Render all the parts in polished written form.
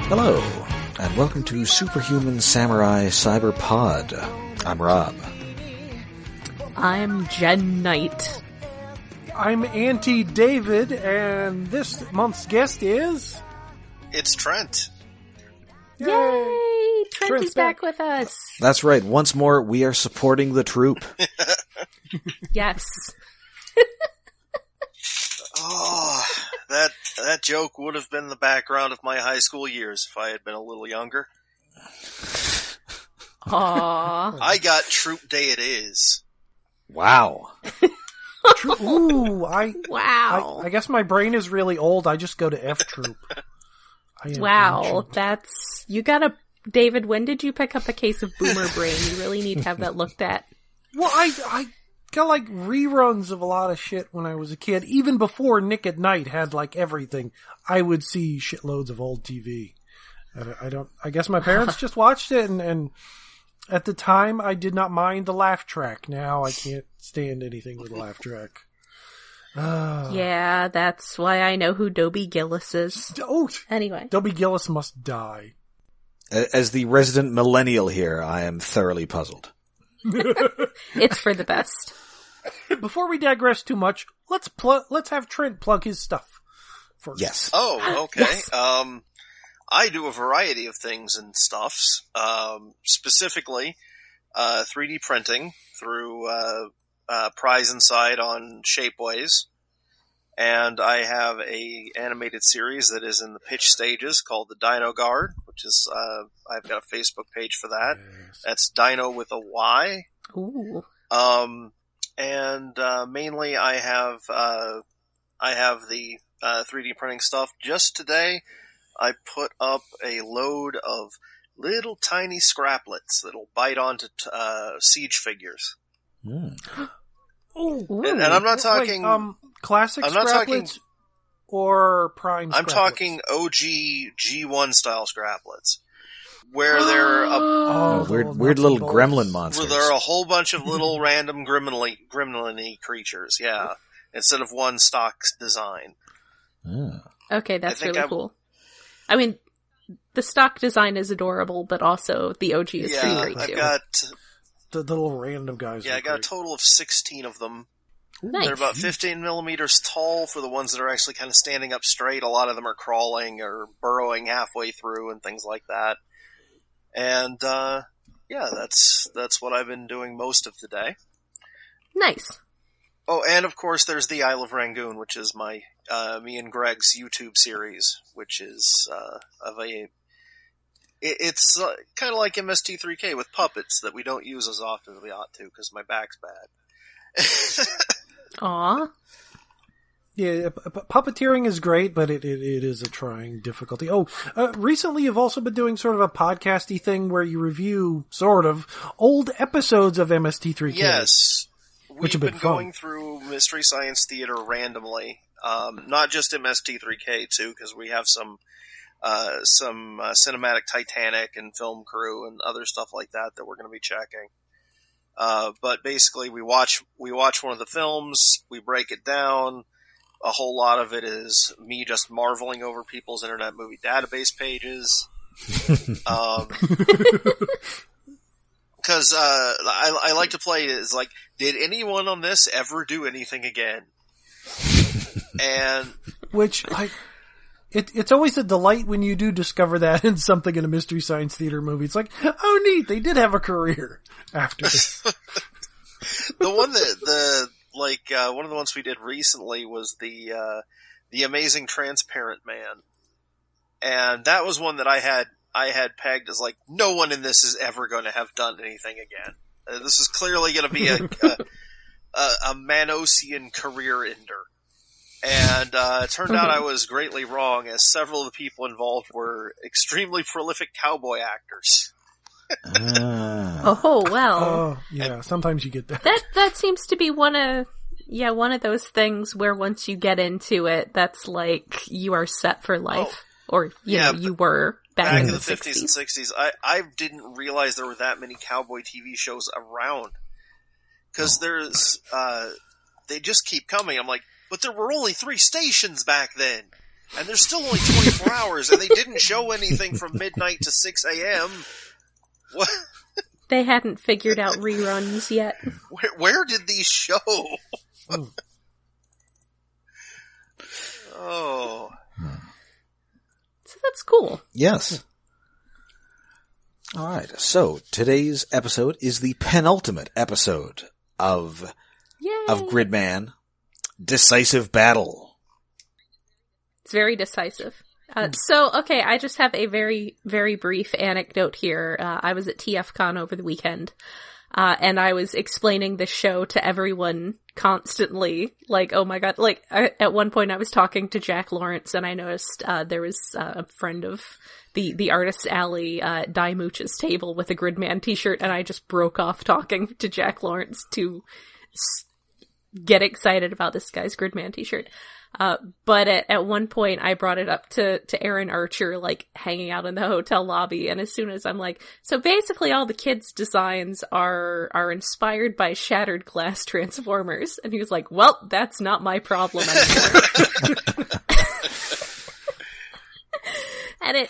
Hello, and welcome to Superhuman Samurai Syber Pod. I'm Rob. I'm Jen Knight. I'm Auntie David, and this month's guest is... It's Trent. Yay! Trent is back with us. That's right, once more we are supporting the troop. Yes. Oh, that joke would have been the background of my high school years if I had been a little younger. Aww. I got Troop Day it is. Wow. Ooh, Wow. I guess my brain is really old. I just go to F Troop. Wow, David, when did you pick up a case of boomer brain? You really need to have that looked at. Well, I got like reruns of a lot of shit when I was a kid. Even before Nick at Night had like everything, I would see shitloads of old TV. I guess my parents just watched it, and at the time I did not mind the laugh track. Now I can't stand anything with a laugh track. Yeah, that's why I know who Dobie Gillis is. Oh, anyway. Dobie Gillis must die. As the resident millennial here, I am thoroughly puzzled. It's for the best. Before we digress too much, let's have Trent plug his stuff first. Yes. Oh, okay. Yes. I do a variety of things and stuffs. Specifically, 3D printing through Prize Inside on Shapeways. And I have a animated series that is in the pitch stages called the Dino Guard, which is, I've got a Facebook page for that. Yes. That's Dino with a Y. Ooh. Mainly I have the 3D printing stuff. Just today, I put up a load of little tiny scraplets that'll bite onto siege figures. Mm. Ooh. And I'm not talking... classic I'm not scraplets or prime I'm scraplets? talking OG G1 style scraplets. Where they're weird little gremlin monsters. where there are a whole bunch of little random gremlin-y creatures, yeah. Instead of one stock design. Okay, that's really cool. I mean, the stock design is adorable, but also the OG is pretty great too. I've got... The little random guys. Yeah, I got a total of 16 of them. Nice. They're about 15 millimeters tall for the ones that are actually kind of standing up straight. A lot of them are crawling or burrowing halfway through and things like that. And, that's what I've been doing most of the day. Nice. Oh, and of course there's the Isle of Rangoon, which is my, me and Greg's YouTube series, which is, it's kind of like MST3K with puppets that we don't use as often as we ought to because my back's bad. Aw. Yeah, puppeteering is great, but it is a trying difficulty. Oh, recently you've also been doing sort of a podcasty thing where you review, sort of, old episodes of MST3K. Yes. Which have We've been been fun. going through Mystery Science Theater randomly. Not just MST3K too, because we have some cinematic Titanic and film crew and other stuff like that we're going to be checking. But basically we watch one of the films, we break it down. A whole lot of it is me just marveling over people's Internet Movie Database pages. Cause, I like to play it as like, did anyone on this ever do anything again? And... Which, it's always a delight when you do discover that in something in a Mystery Science Theater movie. It's like, oh neat, they did have a career after this. One of the ones we did recently was the Amazing Transparent Man. And that was one that I had pegged as like, no one in this is ever going to have done anything again. This is clearly going to be a Manosian career ender. And it turned out I was greatly wrong, as several of the people involved were extremely prolific cowboy actors. Oh, well. Oh, yeah, sometimes you get that. That seems to be one of those things where once you get into it, that's like, you are set for life. Or, you were back in the 50s and 60s. I didn't realize there were that many cowboy TV shows around. Because they just keep coming. I'm like, but there were only 3 stations back then. and there's still only 24 hours, and they didn't show anything from midnight to 6 a.m. What? They hadn't figured out reruns yet. Where did these show? Oh. So that's cool. Yes. All right. So today's episode is the penultimate episode of Gridman, Decisive Battle. It's very decisive. Okay, I just have a very, very brief anecdote here. I was at TFCon over the weekend, and I was explaining the show to everyone constantly. Like, oh my god, at one point I was talking to Jack Lawrence, and I noticed there was a friend of the Artist Alley, Die Mooch's table with a Gridman t-shirt, and I just broke off talking to Jack Lawrence to get excited about this guy's Gridman t-shirt. But at one point I brought it up to Aaron Archer, like hanging out in the hotel lobby. And as soon as I'm like, so basically all the kids' designs are inspired by shattered glass transformers. And he was like, well, that's not my problem anymore. And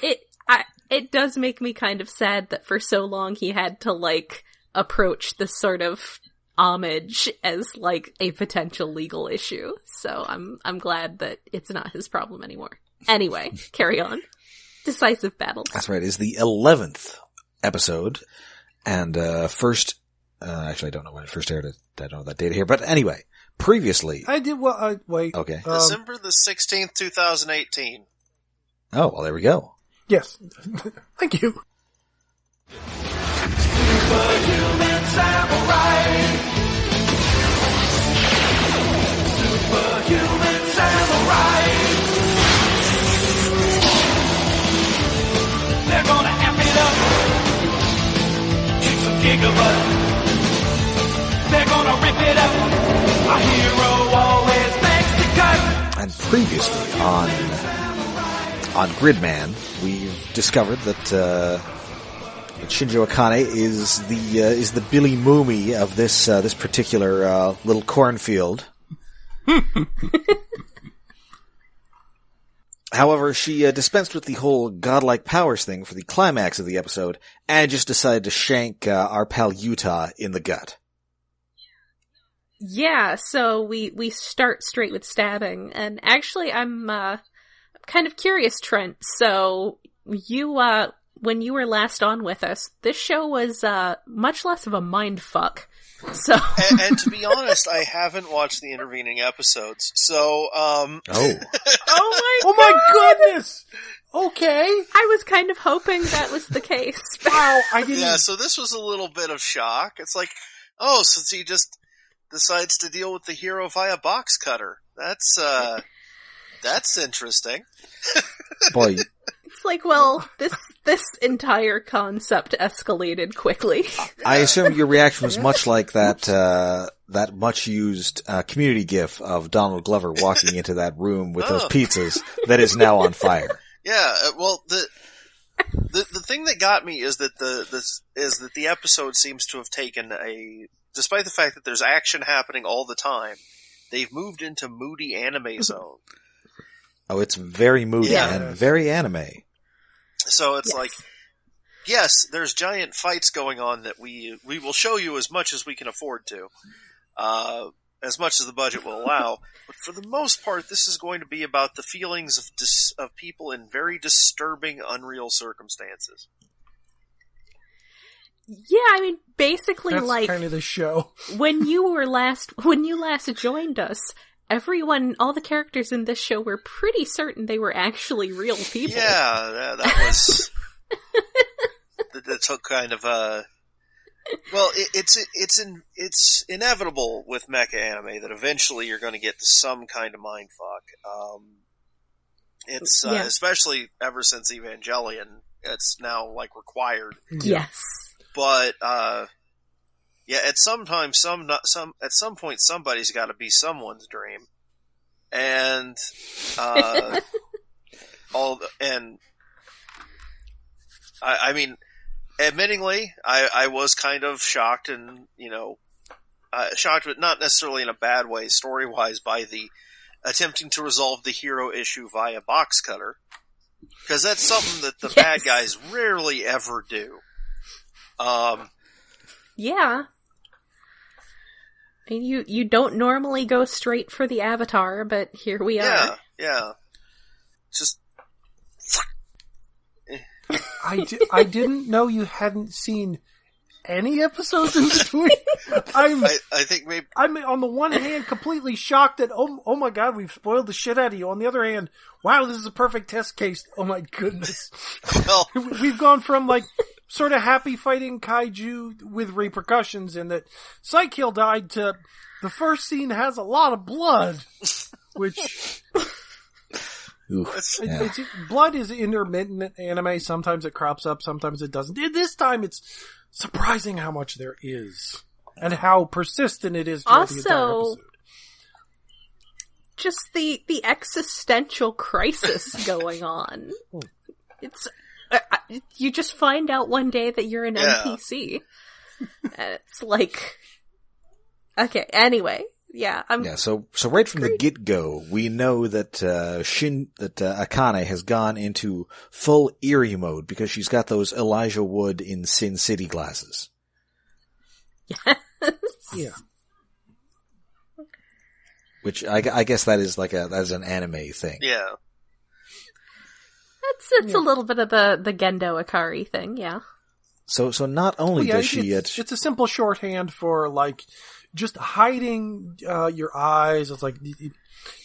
it does make me kind of sad that for so long he had to like approach this sort of homage as like a potential legal issue. So I'm glad that it's not his problem anymore. Anyway, carry on. Decisive Battle. That's right. It's the 11th episode. And first, actually I don't know when it first aired. I don't know that data here. But anyway, previously. I did, wait. Okay. December the 16th, 2018. Oh, well there we go. Yes. Thank you. Superhuman samurai. Superhuman samurai. They're gonna amp it up. Kick some gigabutt. They're gonna rip it up. A hero always makes the cut. And previously on Gridman, we've discovered that Shinjo Akane is the Billy Mooney of this particular little cornfield. However, she dispensed with the whole godlike powers thing for the climax of the episode, and just decided to shank our pal Yuta in the gut. Yeah, so we start straight with stabbing, and actually I'm kind of curious, Trent. So you when you were last on with us, this show was much less of a mindfuck. So, and to be honest, I haven't watched the intervening episodes. So, Oh Oh my goodness! Okay. I was kind of hoping that was the case. Wow, I didn't. yeah. So this was a little bit of shock. It's like, oh, so he just decides to deal with the hero via box cutter. That's interesting. boy, It's like, well, this entire concept escalated quickly. I assume your reaction was much like that much used community gif of Donald Glover walking into that room with those pizzas that is now on fire. Yeah, well, the thing that got me is that the episode seems to have taken despite the fact that there's action happening all the time, they've moved into moody anime zone. Oh, it's very moody and very anime. So it's like, yes, there's giant fights going on that we will show you as much as we can afford to, as much as the budget will allow. But for the most part, this is going to be about the feelings of people in very disturbing, unreal circumstances. Yeah, I mean, basically, That's like kind of the show. when you last joined us, all the characters in this show were pretty certain they were actually real people. Yeah, that was that took kind of a. Well, it's inevitable with mecha anime that eventually you're going to get to some kind of mindfuck. Especially ever since Evangelion, it's now like required. Yes. But at some point somebody's got to be someone's dream, and I mean, admittingly, I was kind of shocked, and shocked, but not necessarily in a bad way, story wise, by the attempting to resolve the hero issue via box cutter. Because that's something that the bad guys rarely ever do. Yeah. I mean, you don't normally go straight for the Avatar, but here we are. Yeah. Just... I didn't know you hadn't seen any episodes in between. I think maybe... I'm on the one hand completely shocked that, oh my god, we've spoiled the shit out of you. On the other hand, wow, this is a perfect test case. Oh my goodness. Well... We've gone from, like, sort of happy fighting kaiju with repercussions in that Psykill died to the first scene has a lot of blood, which... blood is intermittent in anime. Sometimes it crops up, sometimes it doesn't. This time it's surprising how much there is and how persistent it is throughout the entire episode. Just the existential crisis going on. It's you just find out one day that you're an NPC. And it's like, okay, anyway. Yeah, so right from the get-go, we know that Akane has gone into full Eerie mode because she's got those Elijah Wood in Sin City glasses. Yes. Yeah. Which I guess that is that's an anime thing. Yeah. It's a little bit of the Gendo Akari thing, yeah. So not only does she... It's a simple shorthand for, like, just hiding your eyes. It's like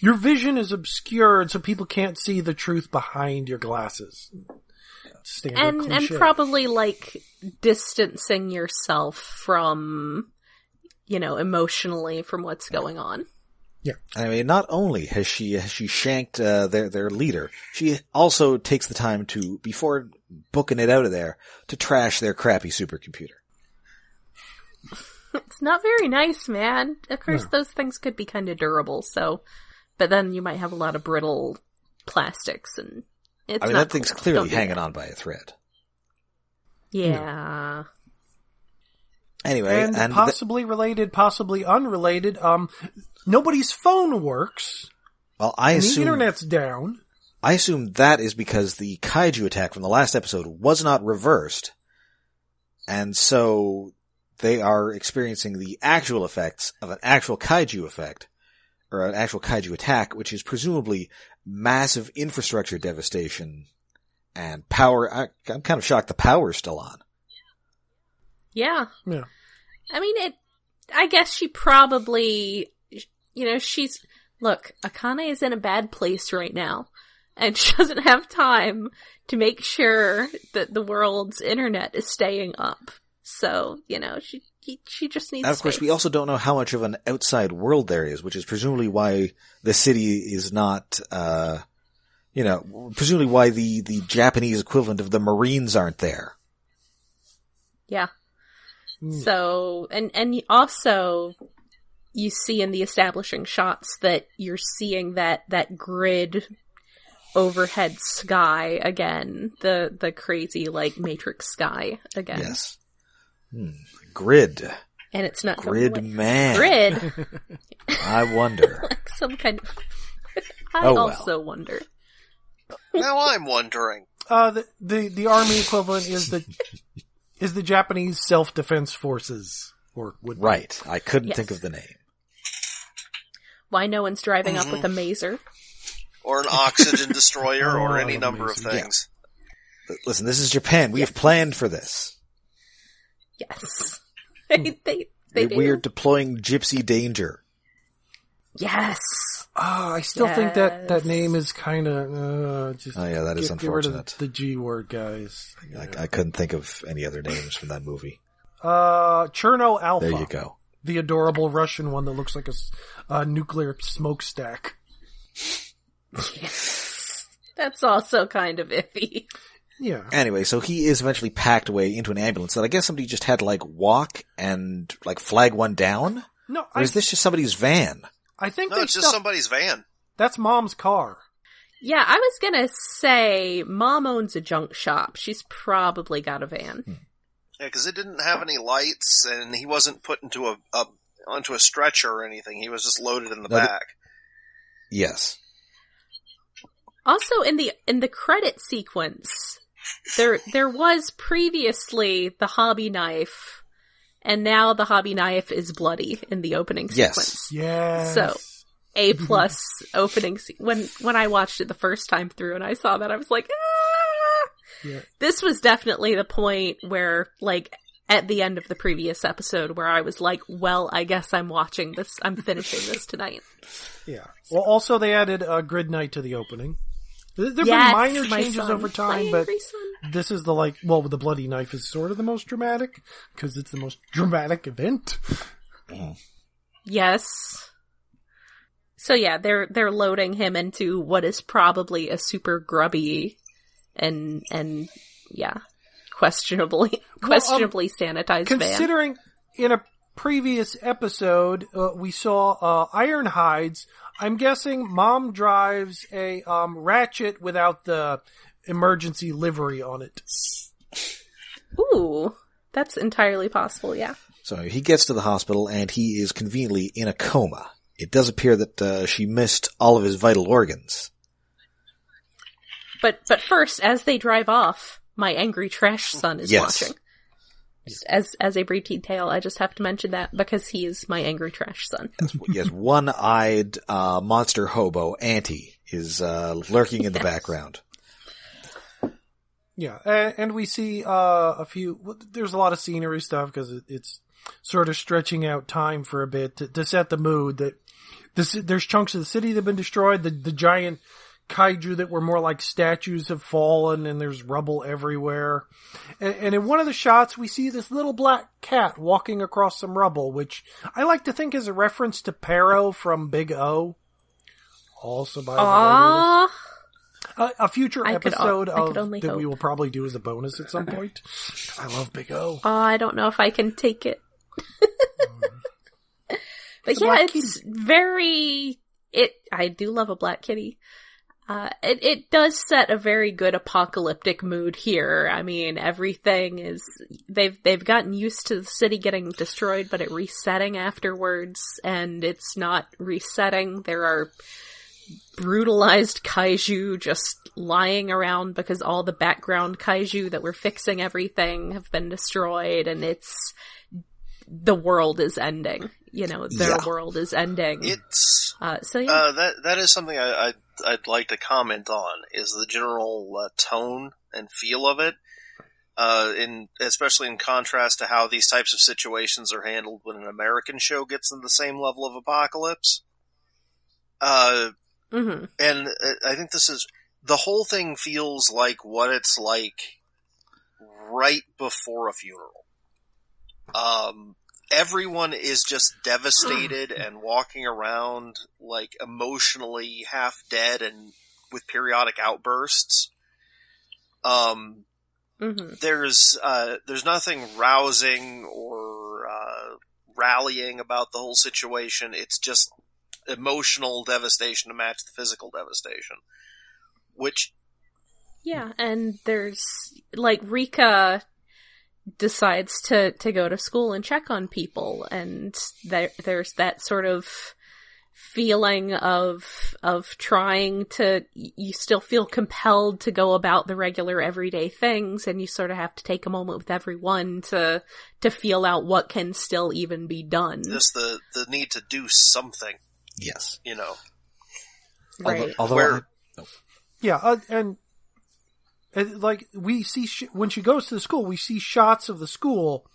your vision is obscured so people can't see the truth behind your glasses. And probably, like, distancing yourself from, emotionally from what's going on. Yeah. I mean, not only has she shanked their leader, she also takes the time to, before booking it out of there, to trash their crappy supercomputer. It's not very nice, man. Of course, those things could be kind of durable, but then you might have a lot of brittle plastics, and it's not that thing's cool. clearly hanging on by a thread. Yeah. Anyway, and possibly related, possibly unrelated, nobody's phone works. Well, the internet's down. I assume that is because the kaiju attack from the last episode was not reversed, and so they are experiencing the actual effects of an actual kaiju effect, or an actual kaiju attack, which is presumably massive infrastructure devastation and power. I'm kind of shocked the power's still on. Yeah. Yeah. I mean, I guess she probably, look, Akane is in a bad place right now, and she doesn't have time to make sure that the world's internet is staying up. So, she just needs And of course, space. we also don't know how much of an outside world there is, which is presumably why the city is not, presumably why the Japanese equivalent of the Marines aren't there. Yeah. So, and also, you see in the establishing shots that you're seeing that grid overhead sky again, the crazy, like, Matrix sky again. Yes. Grid. And it's not Gridman. Grid. I wonder. Like some kind of... also wonder. Now I'm wondering. The army equivalent is the Japanese self-defense forces, or would be. Right. I couldn't think of the name. Why no one's driving up with a mazer? Or an oxygen destroyer, or any number of things. Yeah. Listen, this is Japan. We have planned for this. Yes. They We're deploying Gypsy Danger. Yes. I still think that name is kind of just. Oh yeah, that is unfortunate. Get rid of the G word, guys. I couldn't think of any other names from that movie. Cherno Alpha. There you go. The adorable Russian one that looks like a nuclear smokestack. Yes. That's also kind of iffy. Yeah. Anyway, so he is eventually packed away into an ambulance that I guess somebody just had to walk and flag one down? No, or is this just somebody's van? I think it's just somebody's van. That's Mom's car. Yeah, I was gonna say Mom owns a junk shop. She's probably got a van. Yeah, because it didn't have any lights, and he wasn't put into onto a stretcher or anything. He was just loaded in the back. Yes. Also, in the credit sequence, there was previously the hobby knife, and now the hobby knife is bloody in the opening sequence. Yes. So, A+ opening when I watched it the first time through and I saw that, I was like, ah! Yeah. This was definitely the point where, like, at the end of the previous episode where I was like, well, I guess I'm watching this, I'm finishing this tonight. Yeah. Well, also they added Gridknight to the opening. There've been Yes, minor my changes son. over time, My but angry son. this is the bloody knife is sort of the most dramatic, because it's the most dramatic event. Yes. So yeah, they're loading him into what is probably a super grubby and yeah, questionably sanitized van. Considering in a previous episode we saw Ironhides, I'm guessing Mom drives a Ratchet without the emergency livery on it. Ooh, that's entirely possible, yeah. So he gets to the hospital and he is conveniently in a coma. It does appear that she missed all of his vital organs. But first, as they drive off, my angry trash son is watching. Just as a brief detail, I just have to mention that because he is my angry trash son. Yes, one-eyed monster hobo Auntie is lurking in the background. Yeah, and we see there's a lot of scenery stuff because it's sort of stretching out time for a bit to set the mood that there's chunks of the city that have been destroyed, the giant kaiju that were more like statues have fallen, and there's rubble everywhere. And in one of the shots, we see this little black cat walking across some rubble, which I like to think is a reference to Pero from Big O. Also by the writer. A future episode that we will probably do as a bonus at some point. I love Big O. I don't know if I can take it. But yeah, it's very... I do love a black kitty. It does set a very good apocalyptic mood here. I mean, everything is, they've gotten used to the city getting destroyed, but it resetting afterwards, and it's not resetting. There are brutalized kaiju just lying around because all the background kaiju that were fixing everything have been destroyed, and the world is ending. You know, their world is ending. It's, so yeah. That is something I'd like to comment on, is the general tone and feel of it, especially in contrast to how these types of situations are handled when an American show gets in the same level of apocalypse. And I think the whole thing feels like what it's like right before a funeral. Everyone is just devastated and walking around like emotionally half dead and with periodic outbursts. There's nothing rousing or rallying about the whole situation. It's just emotional devastation to match the physical devastation. Which... Yeah, and there's, like, Rika decides to go to school and check on people, and there's that sort of feeling of trying to, you still feel compelled to go about the regular everyday things, and you sort of have to take a moment with everyone to feel out what can still even be done. Just the need to do something. Yes. You know. Right. And like, we see, when she goes to the school, we see shots of the school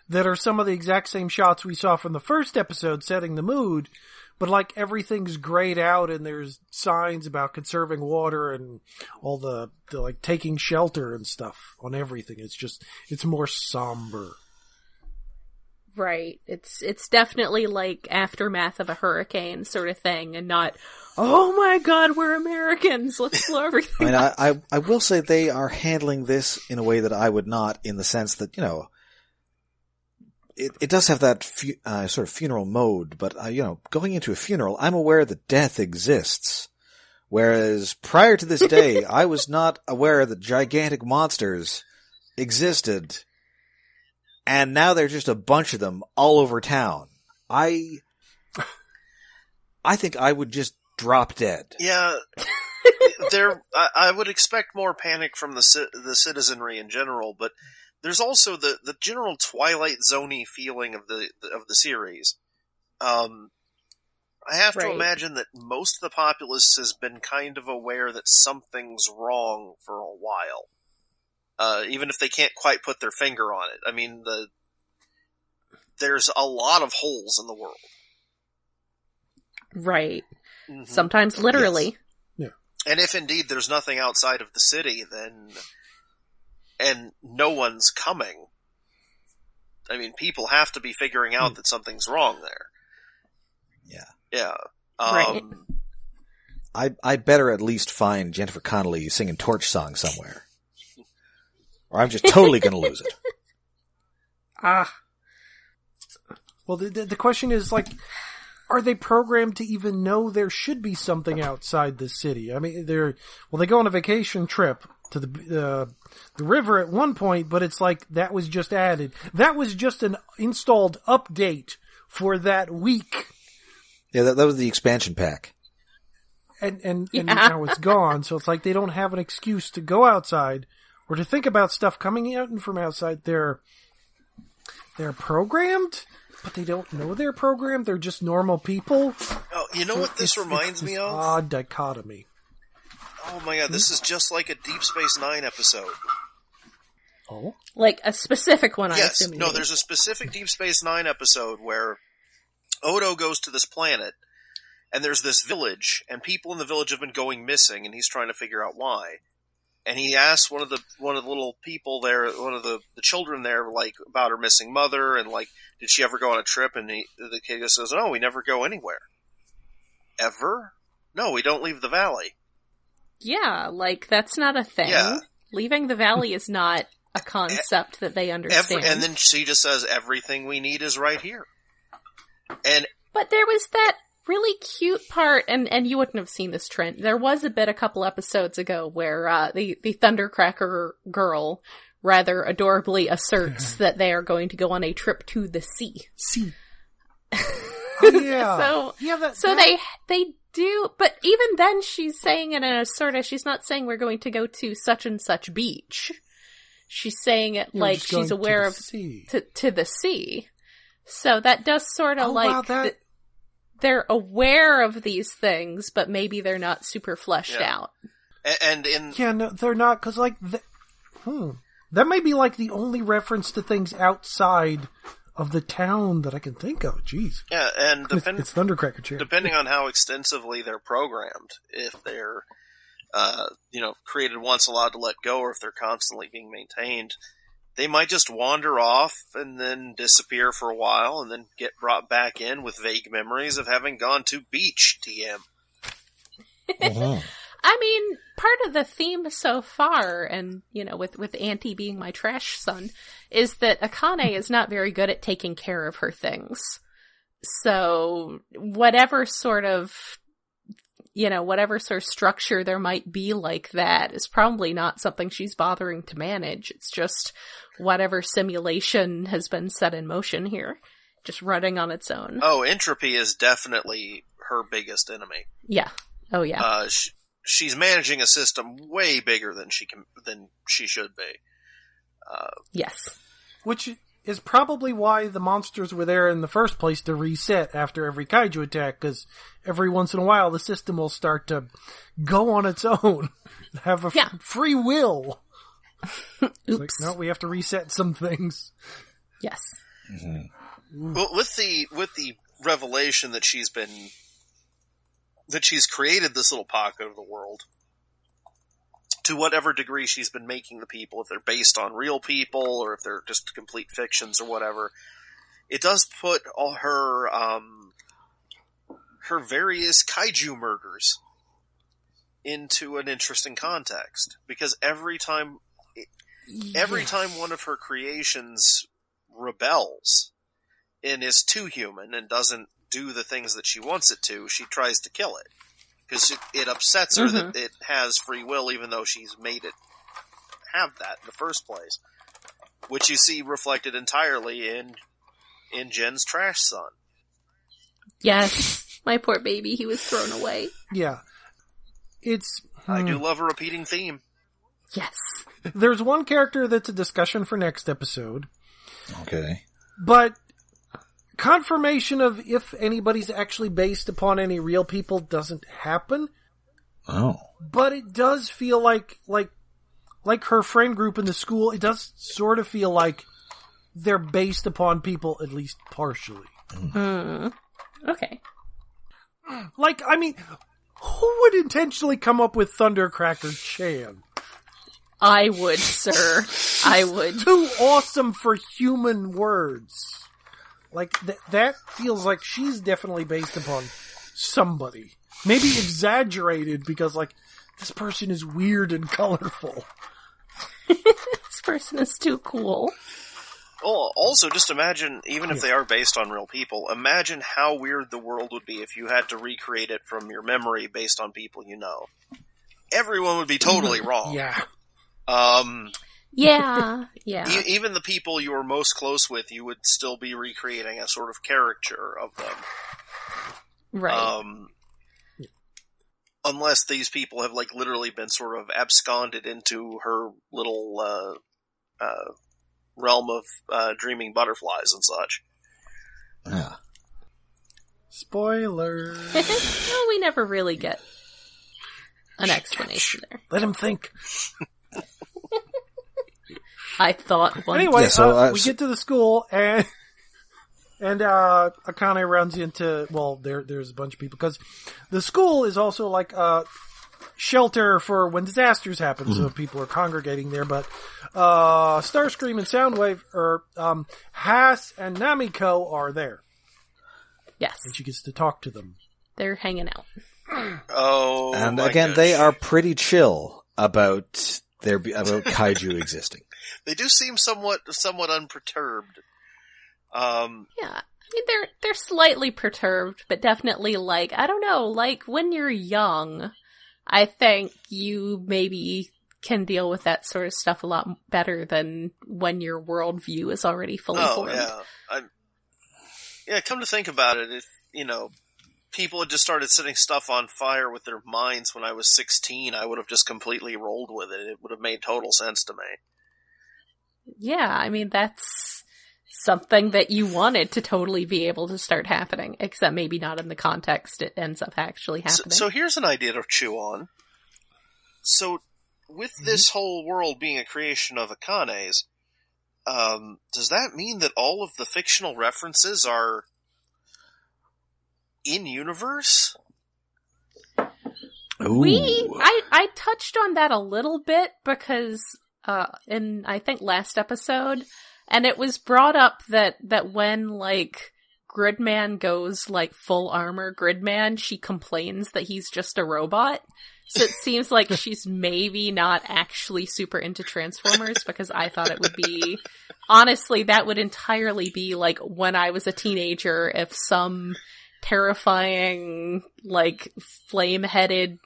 that are some of the exact same shots we saw from the first episode, setting the mood, but like everything's grayed out and there's signs about conserving water and all the like taking shelter and stuff on everything. It's more somber. Right. It's definitely like aftermath of a hurricane sort of thing, and not, oh my god, we're Americans, let's blow everything up. I will say they are handling this in a way that I would not, in the sense that, you know, it does have that sort of funeral mode, but, you know, going into a funeral, I'm aware that death exists. Whereas prior to this day, I was not aware that gigantic monsters existed. And now there's just a bunch of them all over town. I think I would just drop dead. Yeah, I would expect more panic from the citizenry in general, but there's also the general Twilight Zone-y feeling of the series. I have to imagine that most of the populace has been kind of aware that something's wrong for a while. Even if they can't quite put their finger on it. I mean, there's a lot of holes in the world. Right. Mm-hmm. Sometimes literally. Yes. Yeah. And if indeed there's nothing outside of the city, then... and no one's coming. I mean, people have to be figuring out that something's wrong there. Yeah. Yeah. Right. I better at least find Jennifer Connelly singing Torch Song somewhere. Or I'm just totally gonna lose it. Well, the question is, like, are they programmed to even know there should be something outside the city? I mean, they go on a vacation trip to the river at one point, but it's like that was just added. That was just an installed update for that week. Yeah, that was the expansion pack. And now it's gone, so it's like they don't have an excuse to go outside or to think about stuff coming out from outside. They're programmed, but they don't know they're programmed. They're just normal people. Oh, you know what this reminds me of? Odd dichotomy. Oh my god, this is just like a Deep Space Nine episode. Oh? Like a specific one, yes. I assume. No, there's a specific Deep Space Nine episode where Odo goes to this planet, and there's this village, and people in the village have been going missing, and he's trying to figure out why. And he asks one of the little people there, one of the children there, like, about her missing mother, and like, did she ever go on a trip? And the kid just says, "No, we never go anywhere." Ever? No, we don't leave the valley. Yeah, like, that's not a thing. Yeah. Leaving the valley is not a concept that they understand. And then she just says, "Everything we need is right here." But there was that really cute part, and you wouldn't have seen this, Trent. There was a bit a couple episodes ago where the Thundercracker girl rather adorably asserts that they are going to go on a trip to the sea. Sea. Oh, yeah. They do, but even then she's saying it in a sort of, she's not saying we're going to go to such and such beach. She's saying it like she's aware of to the sea. So that does sort of they're aware of these things, but maybe they're not super fleshed out. No, they're not, because like, that may be like the only reference to things outside of the town that I can think of. Jeez. Yeah, and it's Thundercracker Chair. Depending on how extensively they're programmed, if they're created once, allowed to let go, or if they're constantly being maintained, they might just wander off and then disappear for a while and then get brought back in with vague memories of having gone to beach, TM. Uh-huh. I mean, part of the theme so far, and, with Auntie being my trash son, is that Akane is not very good at taking care of her things. So, whatever sort of structure there might be like that is probably not something she's bothering to manage. It's just whatever simulation has been set in motion here, just running on its own. Oh, entropy is definitely her biggest enemy. Yeah. Oh, yeah. She's managing a system way bigger than she should be. Yes. Which is probably why the monsters were there in the first place, to reset after every kaiju attack, because every once in a while the system will start to go on its own, have a free will. Oops. Like, no, we have to reset some things. Yes. Mm-hmm. Well, with the revelation that she's created this little pocket of the world, to whatever degree she's been making the people, if they're based on real people or if they're just complete fictions or whatever, it does put all her various kaiju murders into an interesting context, because every time one of her creations rebels and is too human and doesn't do the things that she wants it to, she tries to kill it. Because it upsets her that it has free will, even though she's made it have that in the first place. Which you see reflected entirely in Jen's trash son. Yes, my poor baby, he was thrown away. Yeah. I do love a repeating theme. Yes. There's one character that's a discussion for next episode, Okay. but confirmation of if anybody's actually based upon any real people doesn't happen. Oh. But it does feel like her friend group in the school, it does sort of feel like they're based upon people, at least partially. Okay. Like, I mean, who would intentionally come up with Thundercracker Chan? I would, sir. I would. Too awesome for human words. Like, that feels like she's definitely based upon somebody. Maybe exaggerated because, like, this person is weird and colorful. This person is too cool. Well, also, just imagine, even if they are based on real people, imagine how weird the world would be if you had to recreate it from your memory based on people you know. Everyone would be totally wrong. Yeah. Yeah. Even the people you were most close with, you would still be recreating a sort of caricature of them. Right. Unless these people have, like, literally been sort of absconded into her little, realm of, dreaming butterflies and such. Yeah. Spoiler. Well, we never really get an explanation there. Let him think. I thought one. Anyway, Yeah, we get to the school and Akane runs into, well, there's a bunch of people because the school is also like a shelter for when disasters happen, so people are congregating there. But Starscream and Soundwave, Haas and Namiko are there, Yes, and she gets to talk to them. they're hanging out. Oh, And my again, gosh. they are pretty chill about kaiju existing. They do seem somewhat unperturbed. Yeah, I mean they're slightly perturbed, but definitely like I don't know, like when you're young, I think you maybe can deal with that sort of stuff a lot better than when your worldview is already fully formed. Yeah, come to think about it, if, people had just started setting stuff on fire with their minds when I was 16, I would have just completely rolled with it. It would have made total sense to me. Yeah, I mean that's something that you wanted to totally be able to start happening, except maybe not in the context it ends up actually happening. So here's an idea to chew on. So, with this whole world being a creation of Akane's, does that mean that all of the fictional references are in-universe? I touched on that a little bit because in I think last episode, and it was brought up that when like Gridman goes like full armor Gridman, she complains that he's just a robot. So it seems like she's maybe not actually super into Transformers, because I thought it would be, honestly, that would entirely be like when I was a teenager, if some terrifying, like, flame-headed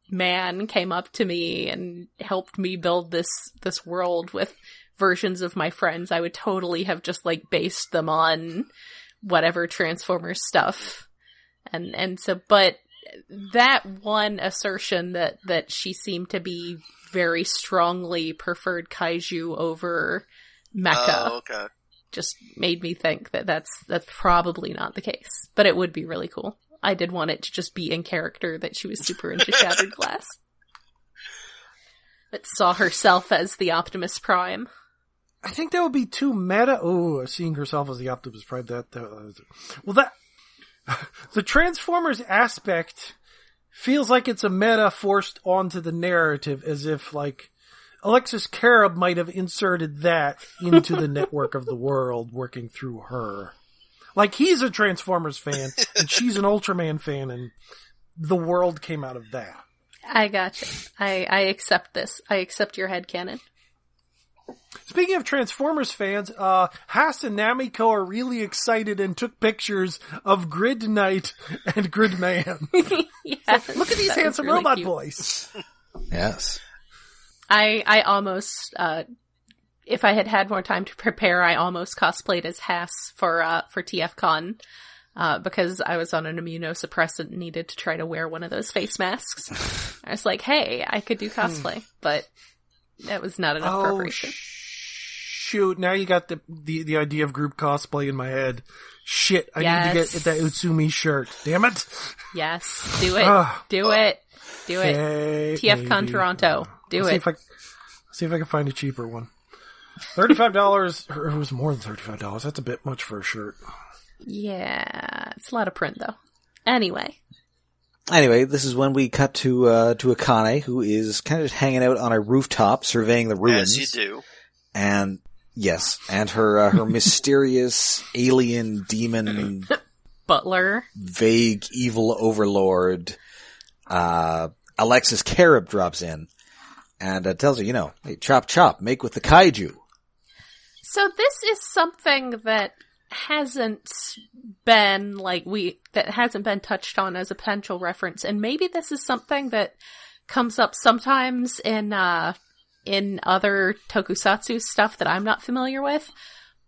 man came up to me and helped me build this world with versions of my friends, I would totally have just, like, based them on whatever Transformers stuff. And so, but that one assertion that she seemed to be very strongly preferred kaiju over mecha just made me think that that's probably not the case. But it would be really cool. I did want it to just be in character that she was super into Shattered Glass. But saw herself as the Optimus Prime. I think that would be too meta. Oh, seeing herself as the Optimus Prime. The Transformers aspect feels like it's a meta forced onto the narrative, as if, like, Alexis Kerib might have inserted that into the network of the world, working through her. Like, he's a Transformers fan, and she's an Ultraman fan, and the world came out of that. I gotcha. I accept this. I accept your headcanon. Speaking of Transformers fans, Haas and Namiko are really excited and took pictures of Gridknight and Gridman. Yes, look at these handsome really robot cute. boys. Yes. I almost, if I had more time to prepare, I almost cosplayed as Haas for TFCon. because I was on an immunosuppressant and needed to try to wear one of those face masks. I was like, hey, I could do cosplay, but that was not enough preparation. Shoot, now you got the idea of group cosplay in my head. Shit, I need to get that Utsumi shirt. Damn it. Yes, do it. Do it. Do it. Hey, TFCon Toronto. Do it. See if I can find a cheaper one. $35, or it was more than $35. That's a bit much for a shirt. Yeah, it's a lot of print though. Anyway, this is when we cut to Akane, who is kind of just hanging out on a rooftop surveying the ruins. As you do. And yes, and her mysterious alien demon butler, vague evil overlord, Alexis Kerib drops in and tells her, hey, chop chop, make with the kaiju. So this is something that hasn't been touched on as a potential reference, and maybe this is something that comes up sometimes in other tokusatsu stuff that I'm not familiar with.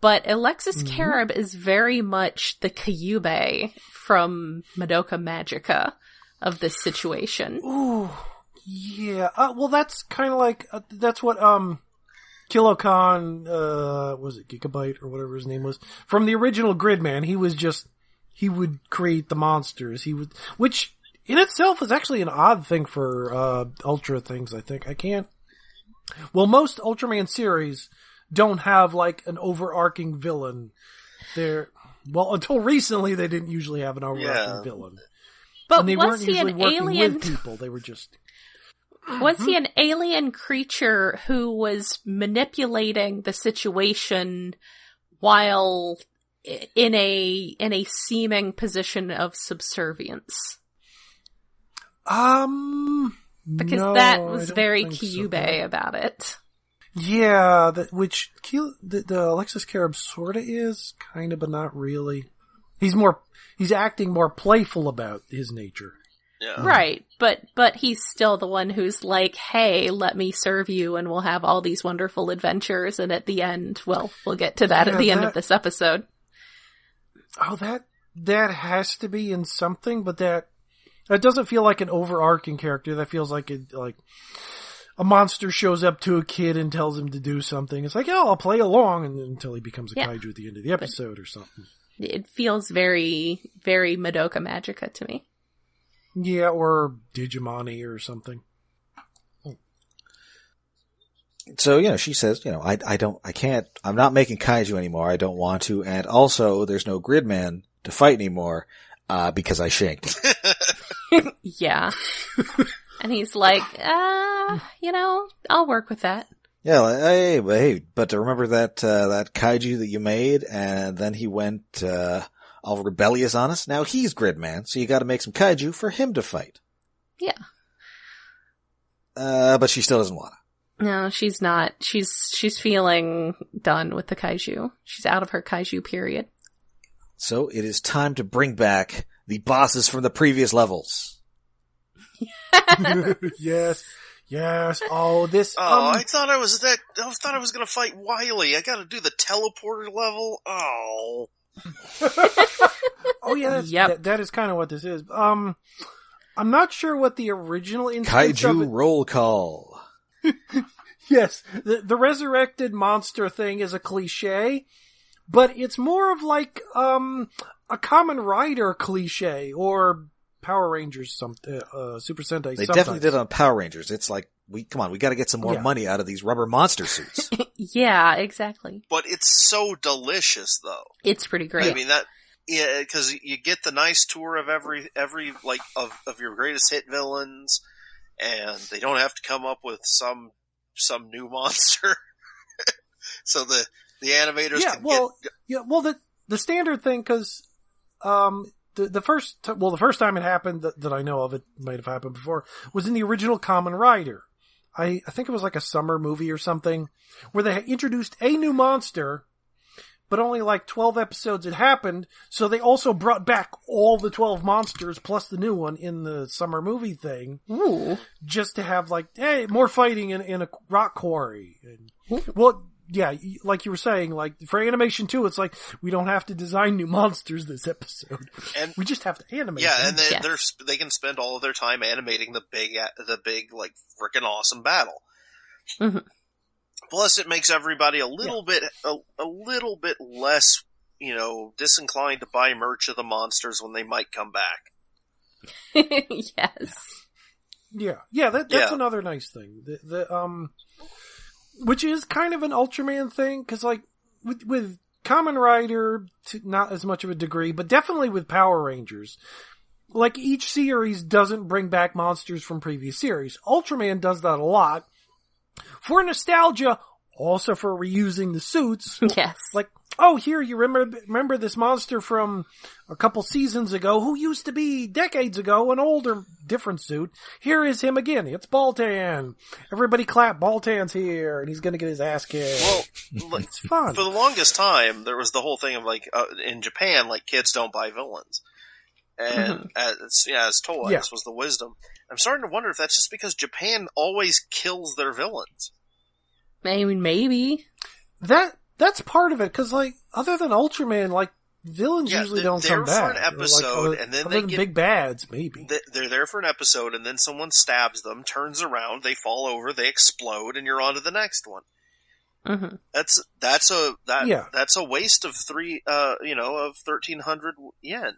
But Alexis Kerib is very much the Kyubey from Madoka Magica of this situation. Ooh, yeah. Well, that's kind of like that's what Kilokan, was it Gigabyte or whatever his name was, from the original Gridman. He would create the monsters. Which in itself is actually an odd thing for Ultra things. I think most Ultraman series don't have like an overarching villain. Until recently they didn't usually have an overarching villain. But and they was weren't he usually an working alien? with people. They were just. Was he an alien creature who was manipulating the situation while in a seeming position of subservience? Because that was very Kyubey about it. Yeah, the Alexis Kerib sorta is, kinda, but not really. He's acting more playful about his nature. Yeah. Right, but he's still the one who's like, hey, let me serve you and we'll have all these wonderful adventures, and at the end, we'll get to that at the end of this episode. Oh, that has to be in something, but that doesn't feel like an overarching character. That feels like a monster shows up to a kid and tells him to do something. It's like, oh, I'll play along, and until he becomes a kaiju at the end of the episode or something. It feels very, very Madoka Magica to me. Yeah, or Digimon-y or something. So, she says, I'm not making kaiju anymore. I don't want to. And also, there's no Gridman to fight anymore, because I shanked. Yeah. And he's like, I'll work with that. Yeah, but remember that kaiju that you made, and then he went, all rebellious on us? Now he's Gridman, so you gotta make some kaiju for him to fight. Yeah. But she still doesn't want to. No, she's not. She's feeling done with the kaiju. She's out of her kaiju period. So it is time to bring back the bosses from the previous levels. Yes. Oh, this. I thought I was gonna fight Wily. I gotta do the teleporter level. Oh. Oh yeah, that is kind of what this is. I'm not sure what the original instance kaiju roll call. Yes, the resurrected monster thing is a cliche, but it's more of like a Kamen Rider cliche or Power Rangers, Super Sentai. They definitely did on Power Rangers. It's like, we got to get some more money out of these rubber monster suits. Yeah, exactly. But it's so delicious, though. It's pretty great. I mean, because you get the nice tour of every like of your greatest hit villains, and they don't have to come up with some new monster. So the animators the standard thing, because the first time it happened that I know of, it might have happened before, was in the original Kamen Rider. I think it was like a summer movie or something, where they introduced a new monster, but only like 12 episodes had happened, so they also brought back all the 12 monsters plus the new one in the summer movie thing. Ooh. Just to have like, hey, more fighting in a rock quarry. And, well, yeah, like you were saying, like for animation too, it's like we don't have to design new monsters this episode, And we just have to animate. yeah, them. and they can spend all of their time animating the big like freaking awesome battle. Mm-hmm. Plus, it makes everybody a little bit less, disinclined to buy merch of the monsters when they might come back. Yes. Yeah, that's another nice thing. Which is kind of an Ultraman thing, because like with Kamen Rider, to not as much of a degree, but definitely with Power Rangers, like each series doesn't bring back monsters from previous series. Ultraman does that a lot for nostalgia, also for reusing the suits. Yes. Like, oh, here, you remember this monster from a couple seasons ago who used to be decades ago an older, different suit. Here is him again. It's Baltan. Everybody clap. Baltan's here, and he's gonna get his ass kicked. Well, It's fun. for the longest time, there was the whole thing of like, in Japan, like kids don't buy villains. And as toys was the wisdom. I'm starting to wonder if that's just because Japan always kills their villains. I mean, maybe. That's part of it, because like, other than Ultraman, like, villains usually don't come back. They're there for an episode, and then they get big bads, maybe. They're there for an episode, and then someone stabs them, turns around, they fall over, they explode, and you're on to the next one. Mm-hmm. That's a waste of 1,300 yen.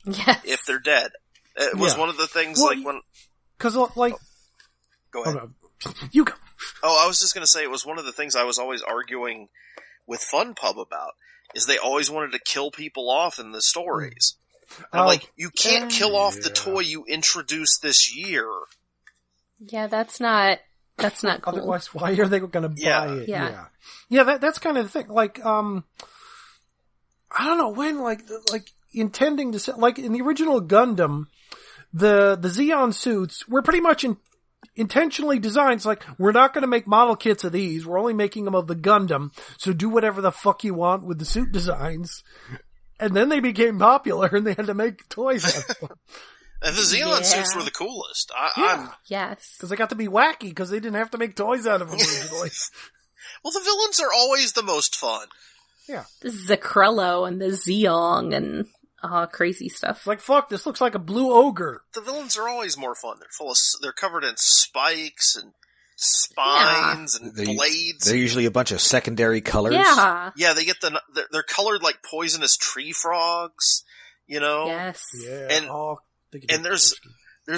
Yes. If they're dead. It was one of the things, Because, go ahead. Oh, no. You go. Oh, I was just going to say, it was one of the things I was always arguing with FunPub about, is they always wanted to kill people off in the stories. And I'm like, you can't kill off the toy you introduced this year. Yeah, that's not cool. Otherwise, why are they going to buy it? Yeah. Yeah, that's kind of the thing. Like, I don't know when, like intending to sell, like in the original Gundam, the Zeon suits were pretty much intentionally designed. It's like, we're not going to make model kits of these. We're only making them of the Gundam. So do whatever the fuck you want with the suit designs. And then they became popular and they had to make toys out of them. And the Zeon suits were the coolest. Yes. Because they got to be wacky because they didn't have to make toys out of them originally. Well, the villains are always the most fun. Yeah. The Zakrello and the Zeong and crazy stuff. It's like, fuck, this looks like a blue ogre. The villains are always more fun. They're covered in spikes and spines and blades. They're usually a bunch of secondary colors. Yeah. Yeah, they're colored like poisonous tree frogs, Yes. Yeah. And there's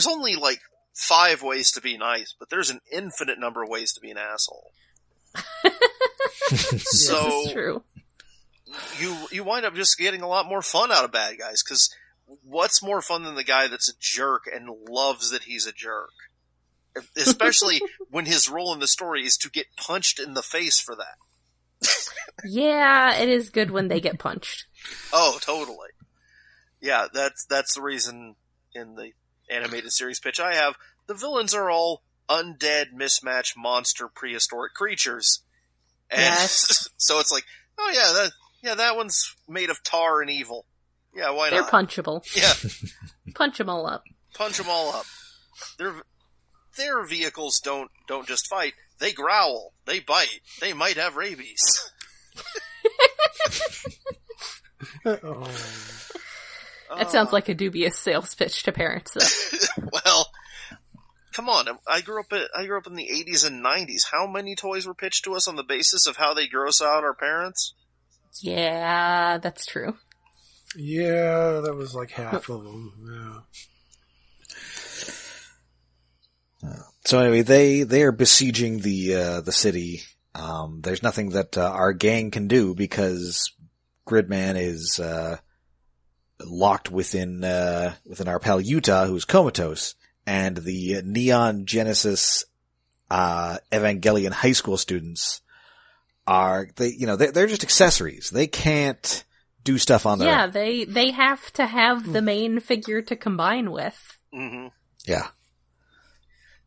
only like 5 ways to be nice, but there's an infinite number of ways to be an asshole. So this is true. You wind up just getting a lot more fun out of bad guys, because what's more fun than the guy that's a jerk and loves that he's a jerk? Especially when his role in the story is to get punched in the face for that. Yeah, it is good when they get punched. Oh, totally. Yeah, that's the reason in the animated series pitch I have, the villains are all undead, mismatched, monster, prehistoric creatures. And so it's like, oh yeah, that one's made of tar and evil. Yeah, why not? They're punchable. Yeah. Punch them all up. Punch them all up. Their vehicles don't just fight. They growl. They bite. They might have rabies. That sounds like a dubious sales pitch to parents, though. Well, come on. I grew up in the 80s and 90s. How many toys were pitched to us on the basis of how they gross out our parents? Yeah, that's true. Yeah, that was like half of them. Yeah. So anyway, they are besieging the city. There's nothing that our gang can do because Gridman is locked within our pal Yuta, who's comatose, and the Neon Genesis Evangelion high school students they're just accessories. They can't do stuff on their own. Yeah, they have to have the main figure to combine with. Mm-hmm. Yeah.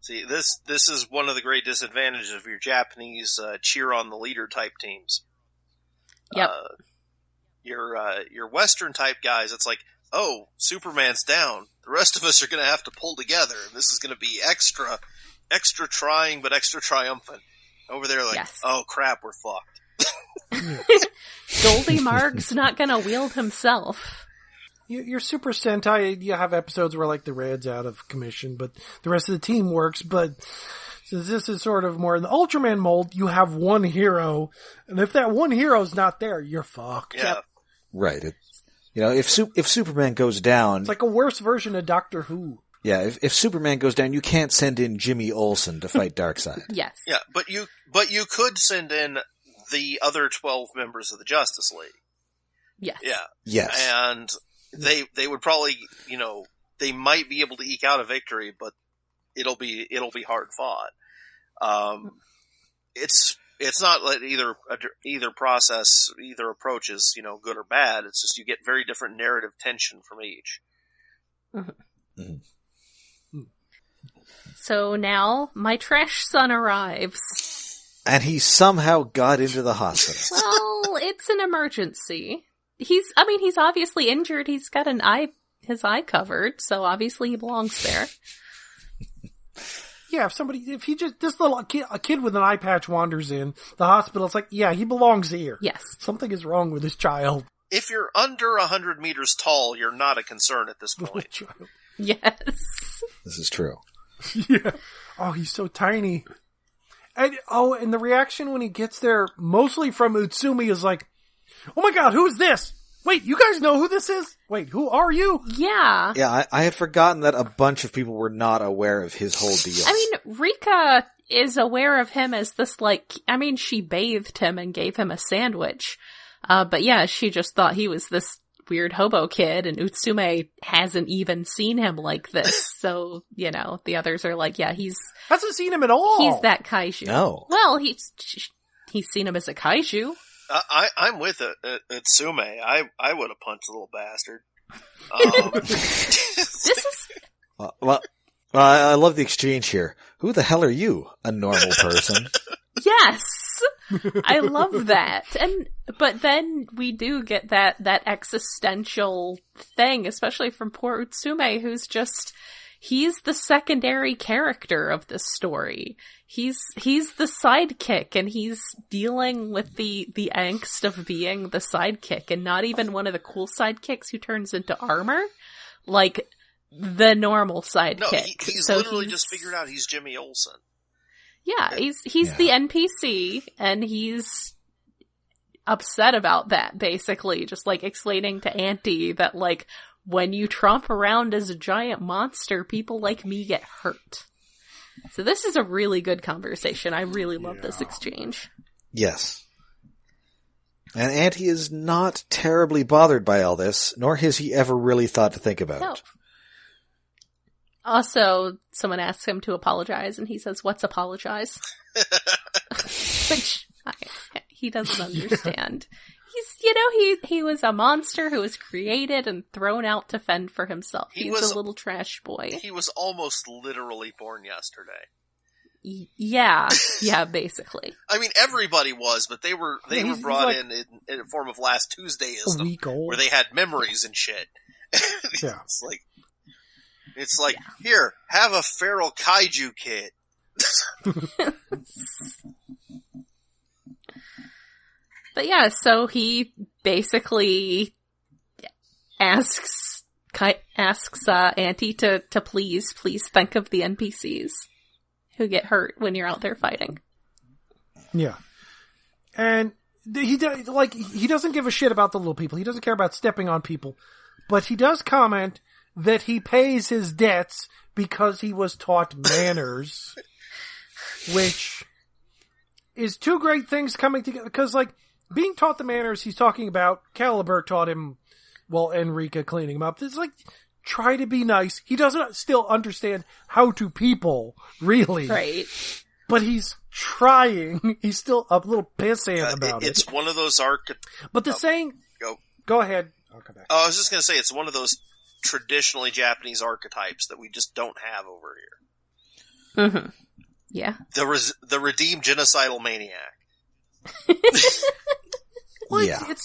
See, this is one of the great disadvantages of your Japanese cheer on the leader type teams. Yep. Your Western type guys, it's like, oh, Superman's down. The rest of us are going to have to pull together, and this is going to be extra trying, but extra triumphant. Over there, like, Yes. oh crap, we're fucked. Goldie Marg's not gonna wield himself. Your Super Sentai, you have episodes where, like, the Red's out of commission, but the rest of the team works. But since this is sort of more in the Ultraman mold, you have one hero, and if that one hero's not there, you're fucked. Yeah. Right. If Superman goes down... It's like a worse version of Doctor Who. Yeah, if Superman goes down, you can't send in Jimmy Olsen to fight Darkseid. Yes. Yeah, but you could send in the other 12 members of the Justice League. Yes. Yeah. Yes. And they would probably, they might be able to eke out a victory, but it'll be hard fought. It's not like either process, either approach is, good or bad. It's just you get very different narrative tension from each. Mm-hmm. Mm-hmm. So now my trash son arrives. And he somehow got into the hospital. Well, it's an emergency. He's obviously injured. He's got his eye covered, so obviously he belongs there. Yeah, a kid with an eye patch wanders in the hospital, it's like, yeah, he belongs here. Yes. Something is wrong with this child. If you're under 100 meters tall, you're not a concern at this point. Yes. This is true. Yeah. Oh, he's so tiny. And the reaction when he gets there, mostly from Utsumi, is like, oh my god, who's this? Wait, you guys know who this is? Wait, who are you? Yeah. Yeah, I had forgotten that a bunch of people were not aware of his whole deal. I mean, Rika is aware of him as this, she bathed him and gave him a sandwich. But yeah, she just thought he was this weird hobo kid, and Utsume hasn't even seen him like this. So, the others are like, yeah, Hasn't seen him at all. He's that kaiju. No. Well, he's seen him as a kaiju. I'm with Utsume. I would have punched the little bastard. This is... Well, I love the exchange here. Who the hell are you? A normal person? Yes! I love that. But then we do get that existential thing, especially from poor Utsume, who's he's the secondary character of this story. He's the sidekick, and he's dealing with the angst of being the sidekick, and not even one of the cool sidekicks who turns into armor. Like, the normal sidekick. No, he's literally just figured out he's Jimmy Olsen. Yeah, he's the NPC, and he's upset about that, basically. Just, explaining to Auntie that, when you tromp around as a giant monster, people like me get hurt. So this is a really good conversation. I really love this exchange. Yes. And Auntie is not terribly bothered by all this, nor has he ever really thought to think about it. Also, someone asks him to apologize, and he says, "What's apologize?" Which he doesn't understand. He was a monster who was created and thrown out to fend for himself. He's a little trash boy. He was almost literally born yesterday. Yeah, basically. I mean, everybody was, but they were brought in a form of Last Tuesdayism, a week old, where they had memories and shit. Yeah. It's like, here, have a feral kaiju kid. But yeah, so he basically asks Auntie to please think of the NPCs who get hurt when you're out there fighting. Yeah. And he doesn't give a shit about the little people. He doesn't care about stepping on people. But he does comment that he pays his debts because he was taught manners, which is two great things coming together. Because, being taught the manners he's talking about, Caliber taught him, Enrica cleaning him up. It's try to be nice. He doesn't still understand how to people, really. Right. But he's trying. He's still a little pissant about it. It's one of those But the saying... Go ahead. I'll come back. I was just going to say, it's one of those traditionally Japanese archetypes that we just don't have over here. Mm-hmm. Yeah. The redeemed genocidal maniac. It's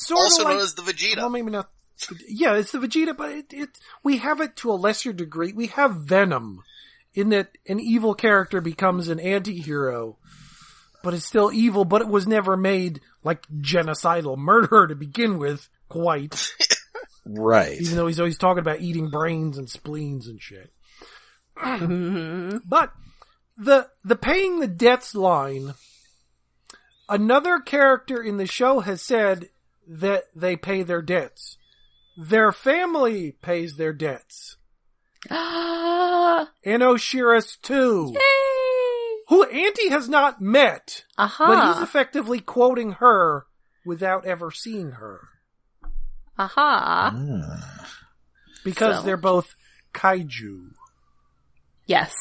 sort also of known as the Vegeta. Well, maybe not. Yeah, it's the Vegeta, but we have it to a lesser degree. We have Venom, in that an evil character becomes an anti-hero. but it's still evil, but it was never made like genocidal murder to begin with, quite. Right. Even though he's always talking about eating brains and spleens and shit. But the paying the debts line, another character in the show has said that they pay their debts. Their family pays their debts. Inoshira's too. Yay! Who Auntie has not met, Uh-huh. but he's effectively quoting her without ever seeing her. Aha. Because So. they're both kaiju. Yes.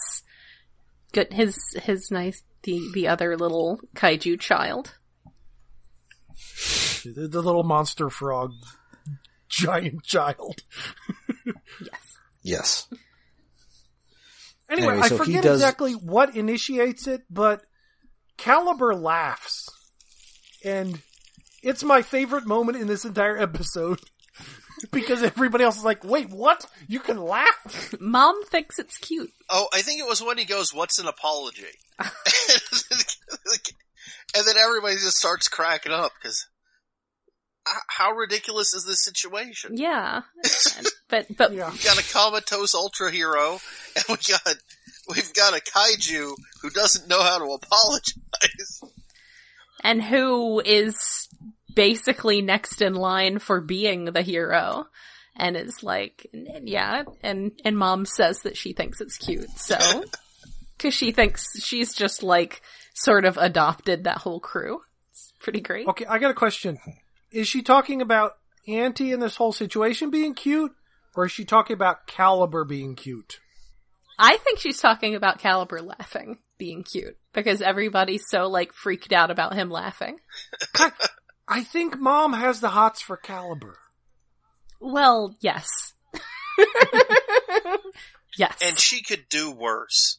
Good. His nice, the other little kaiju child. The little monster frog giant child. Yes. Yes. Anyway, Anyway, so I he forget does- exactly what initiates it, but Caliber laughs. And it's my favorite moment in this entire episode. Because everybody else is like, wait, what? You can laugh? Mom thinks it's cute. Oh, I think it was when he goes, "What's an apology?" And then everybody just starts cracking up because how ridiculous is this situation? Yeah. But Yeah. We've got a comatose ultra hero, and we've got a kaiju who doesn't know how to apologize. and who is basically next in line for being the hero. And is like, yeah, and Mom says that she thinks it's cute, so. Cause she thinks she's just like, sort of adopted that whole crew. It's pretty great. Okay, I got a question. Is she talking about Auntie and this whole situation being cute? Or is she talking about Caliber being cute? I think she's talking about Caliber laughing, being cute. Because everybody's so like freaked out about him laughing. I think Mom has the hots for Caliber. Well, yes. Yes. And she could do worse.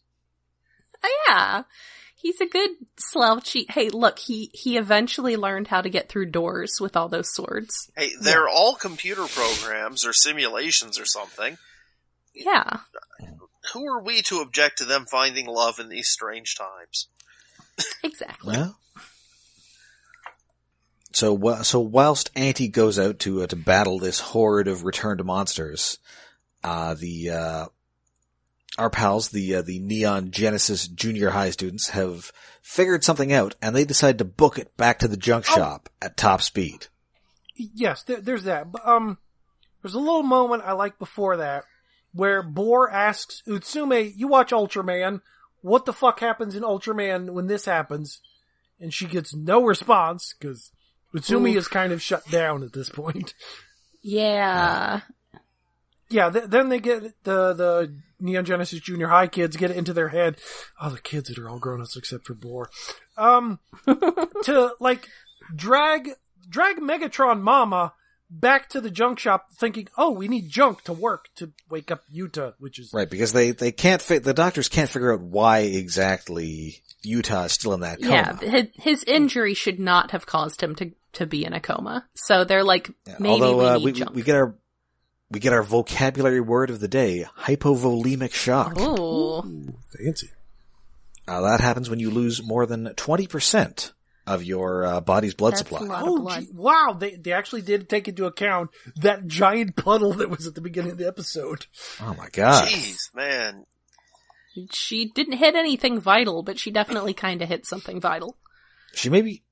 Yeah. He's a good slouchy. Hey, look, he eventually learned how to get through doors with all those swords. Hey, they're all computer programs or simulations or something. Yeah. Who are we to object to them finding love in these strange times? Exactly. Well, so whilst Auntie goes out to battle this horde of returned monsters, our pals, the Neon Genesis junior high students, have figured something out, and they decide to book it back to the junk shop at top speed. Yes, there's that. But, there's a little moment I like before that, where Boar asks Utsume, you watch Ultraman, what the fuck happens in Ultraman when this happens? And she gets no response, because Utsume is kind of shut down at this point. Yeah. Yeah, then they get the Neon Genesis Junior High kids get it into their head. Oh, the kids that are all grown-ups except for Boar. To, like, drag Megatron Mama back to the junk shop thinking, oh, we need junk to work to wake up Yuta, which is... Right, because they can't the doctors can't figure out why exactly Yuta is still in that coma. Yeah, his injury should not have caused him to be in a coma. So they're like, maybe Although, we need junk. we get our vocabulary word of the day, hypovolemic shock. Ooh. Fancy. That happens when you lose more than 20% of your body's blood That's supply. a lot of Oh, blood. wow, they actually did take into account that giant puddle that was at the beginning of the episode. Oh my god. Jeez, man. She didn't hit anything vital, but she definitely kind of hit something vital.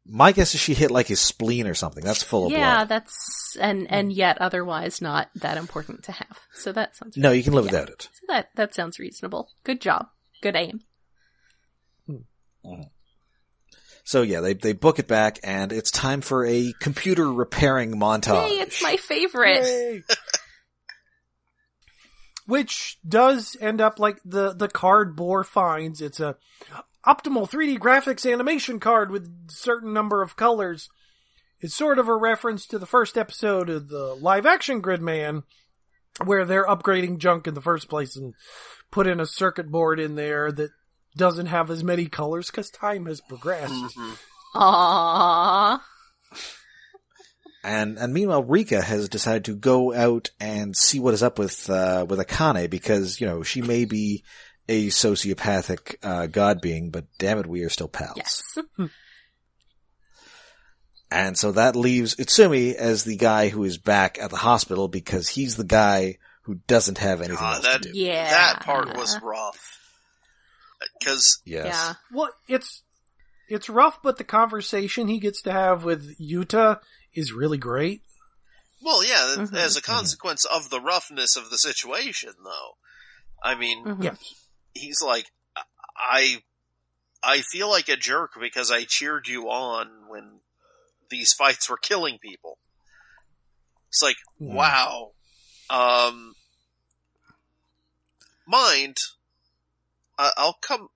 My guess is she hit like his spleen or something. That's full of Yeah, blood. that's, and yet otherwise not that important to have. So that sounds No, you can live without it. So that sounds reasonable. Good job. Good aim. So yeah, they book it back, and it's time for a computer repairing montage. Yay, it's my favorite. Yay. Which does end up like the card Boar finds. It's a optimal 3D graphics animation card with certain number of colors. It's sort of a reference to the first episode of the live action Gridman, where they're upgrading junk in the first place and put in a circuit board in there that doesn't have as many colors because time has progressed. Aww. And meanwhile, Rika has decided to go out and see what is up with Akane because, she may be a sociopathic god being, but damn it, we are still pals. Yes. And so that leaves Utsumi as the guy who is back at the hospital because he's the guy who doesn't have anything else to do. Yeah. That part was rough. Because Yeah. Well, it's rough, but the conversation he gets to have with Yuta is really great. well, yeah, as a consequence of the roughness of the situation, though. I mean, Yeah. he's like, I feel like a jerk because I cheered you on when these fights were killing people. It's like, wow. Mind, I'll come,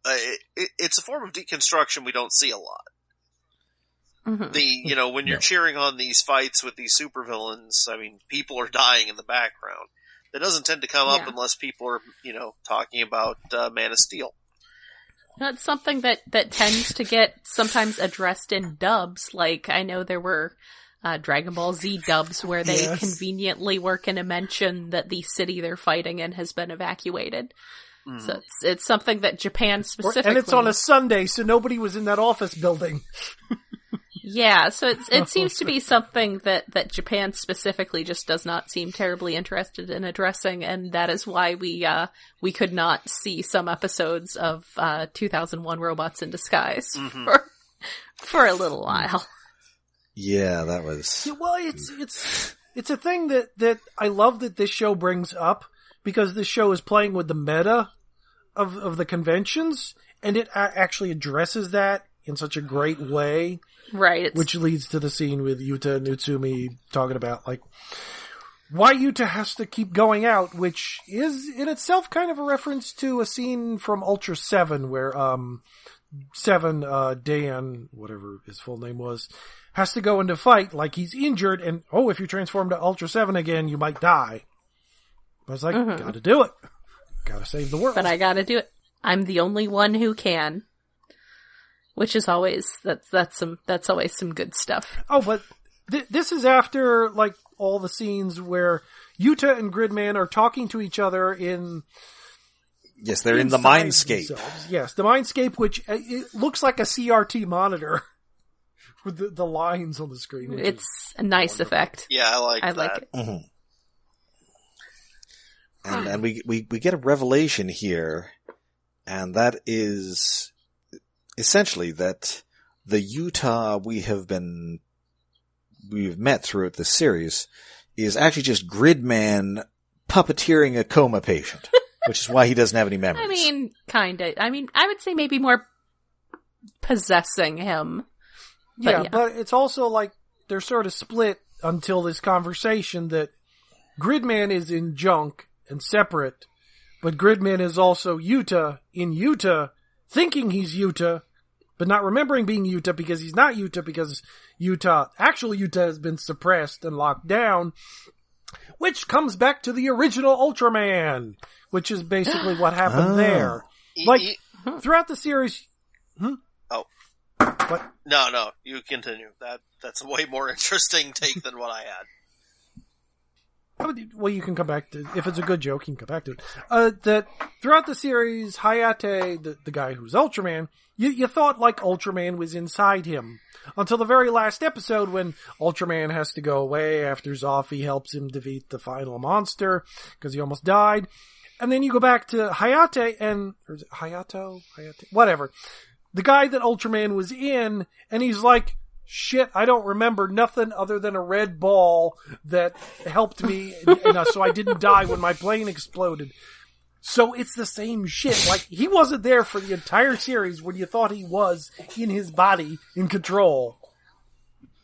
it's a form of deconstruction we don't see a lot. When you're cheering on these fights with these supervillains, I mean, people are dying in the background. That doesn't tend to come up unless people are, talking about Man of Steel. That's something that tends to get sometimes addressed in dubs. Like, I know there were Dragon Ball Z dubs where they conveniently were going to mention that the city they're fighting in has been evacuated. So it's something that Japan specifically... And it's on a Sunday, so nobody was in that office building. Yeah, so it seems to be something that Japan specifically just does not seem terribly interested in addressing, and that is why we could not see some episodes of 2001 Robots in Disguise for a little while. Yeah, that was... Yeah, well, it's a thing that I love that this show brings up, because this show is playing with the meta of the conventions, and it actually addresses that in such a great way. Right. Which leads to the scene with Yuta and Utsumi talking about, like, why Yuta has to keep going out, which is in itself kind of a reference to a scene from Ultra 7 where, Dan, whatever his full name was, has to go into fight like he's injured and, if you transform to Ultra 7 again, you might die. I was like, gotta do it. Gotta save the world. But I gotta do it. I'm the only one who can. Which is always, that's always some good stuff. Oh, but this is after, like, all the scenes where Yuta and Gridman are talking to each other in... Yes, they're in the Mindscape. Themselves. Yes, the Mindscape, which it looks like a CRT monitor with the lines on the screen. It's a nice effect. Yeah, I like that. Like it. Mm-hmm. And we get a revelation here, and that is essentially that the Yuta we've met throughout the series is actually just Gridman puppeteering a coma patient, which is why he doesn't have any memories. I mean, kinda. I mean, I would say maybe more possessing him. But but it's also like they're sort of split until this conversation that Gridman is in junk and separate, but Gridman is also Yuta in Yuta, thinking he's Yuta, but not remembering being Yuta because he's not Yuta, because actual Yuta has been suppressed and locked down, which comes back to the original Ultraman, which is basically what happened there. Like, throughout the series... Oh. What? No, you continue. That's a way more interesting take than what I had. Well, you can come back to, if it's a good joke, you can come back to it. That throughout the series, Hayate, the guy who's Ultraman, you thought like Ultraman was inside him. Until the very last episode when Ultraman has to go away after Zoffy helps him defeat the final monster, because he almost died. And then you go back to Hayate or is it Hayato? Whatever. The guy that Ultraman was in, and he's like, shit, I don't remember nothing other than a red ball that helped me, so I didn't die when my plane exploded. So it's the same shit. Like, he wasn't there for the entire series when you thought he was in his body in control.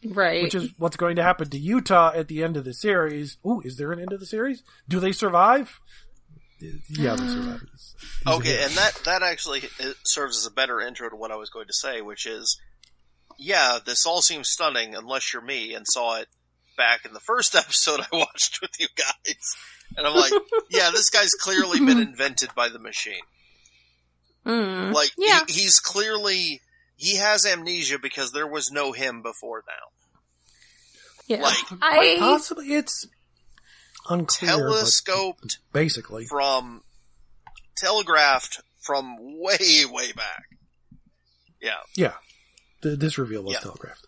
Right. Which is what's going to happen to Yuta at the end of the series. Ooh, is there an end of the series? Do they survive? Yeah, they survive. Okay, and that actually serves as a better intro to what I was going to say, which is, yeah, this all seems stunning unless you're me and saw it back in the first episode I watched with you guys. And I'm like, yeah, this guy's clearly been invented by the machine. Like, yeah. he's clearly, he has amnesia because there was no him before now. Yeah. Like, possibly it's unclear. Telescoped, basically, telegraphed from way, way back. Yeah. Yeah. This reveal was telegraphed.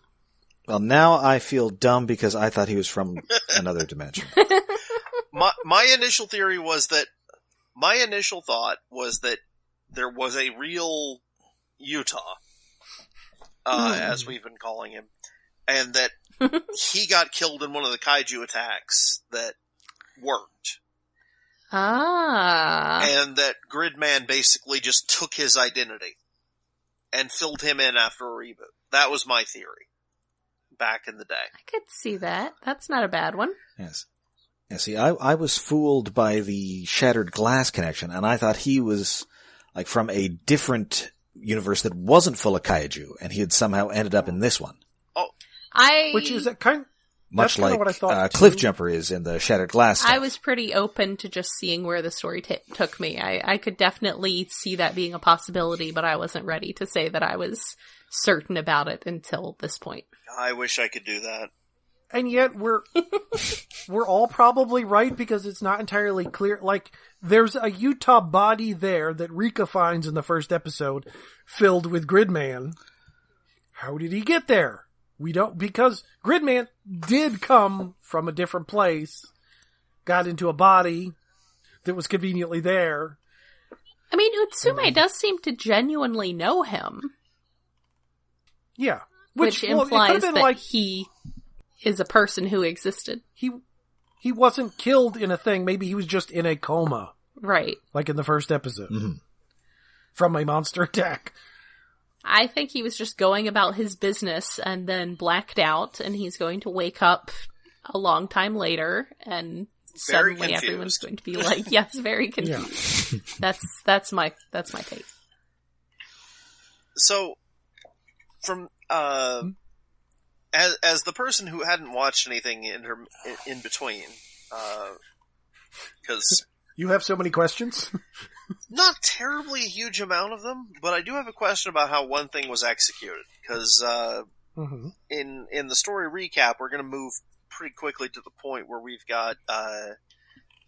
Well, now I feel dumb because I thought he was from another dimension. My initial theory was that, my initial thought was that there was a real Yuta, as we've been calling him, and that he got killed in one of the kaiju attacks that worked. And that Gridman basically just took his identity and filled him in after a reboot. That was my theory back in the day. I could see that. That's not a bad one. Yes. Yeah, see, I was fooled by the shattered glass connection, and I thought he was like from a different universe that wasn't full of kaiju, and he had somehow ended up in this one. Oh, which is a kind. Much like what I thought Cliffjumper is in the Shattered Glass stuff. I was pretty open to just seeing where the story took me. I could definitely see that being a possibility, but I wasn't ready to say that I was certain about it until this point. I wish I could do that. And yet we're all probably right because it's not entirely clear. Like, there's a Utah body there that Rika finds in the first episode filled with Gridman. How did he get there? We don't, because Gridman did come from a different place, got into a body that was conveniently there. I mean, Utsume does seem to genuinely know him. Yeah. Which implies that like, he is a person who existed. He wasn't killed in a thing. Maybe he was just in a coma. Right. Like in the first episode. Mm-hmm. From a monster attack. I think he was just going about his business and then blacked out, and he's going to wake up a long time later, and very suddenly confused. Everyone's going to be like, yes, very confused. Yeah. That's my take. So, from, as the person who hadn't watched anything in between, cause you have so many questions? Not terribly a huge amount of them, but I do have a question about how one thing was executed. Because in the story recap, we're going to move pretty quickly to the point where we've got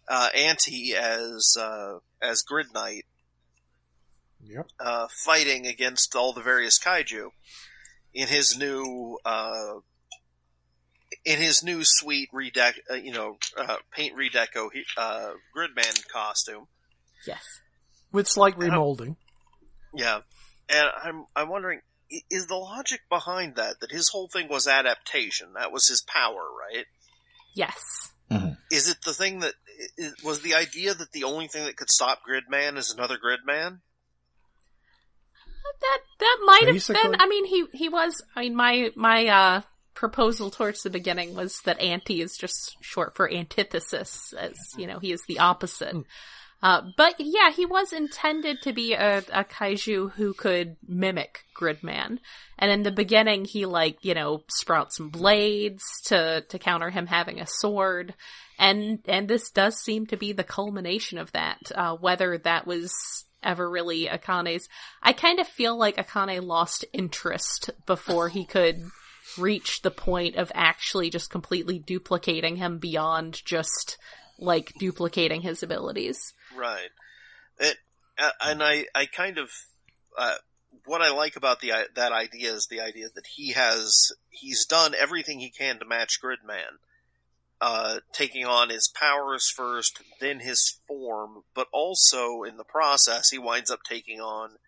Auntie as Gridknight, fighting against all the various kaiju in his new sweet paint redeco Gridman costume. Yes. With slight remolding. Yeah. And I'm wondering, is the logic behind that his whole thing was adaptation? That was his power, right? Yes. Mm-hmm. Is it the thing that, was the idea that the only thing that could stop Gridman is another Gridman? That might have been, I mean, he was, I mean, my proposal towards the beginning was that Anti is just short for antithesis, as, he is the opposite. But yeah, he was intended to be a kaiju who could mimic Gridman. And in the beginning, he sprouts some blades to counter him having a sword. And this does seem to be the culmination of that. Whether that was ever really Akane's. I kind of feel like Akane lost interest before he could reach the point of actually just completely duplicating him beyond just duplicating his abilities. Right. And I kind of, what I like about that idea is the idea that he's done everything he can to match Gridman. Taking on his powers first, then his form, but also in the process he winds up taking on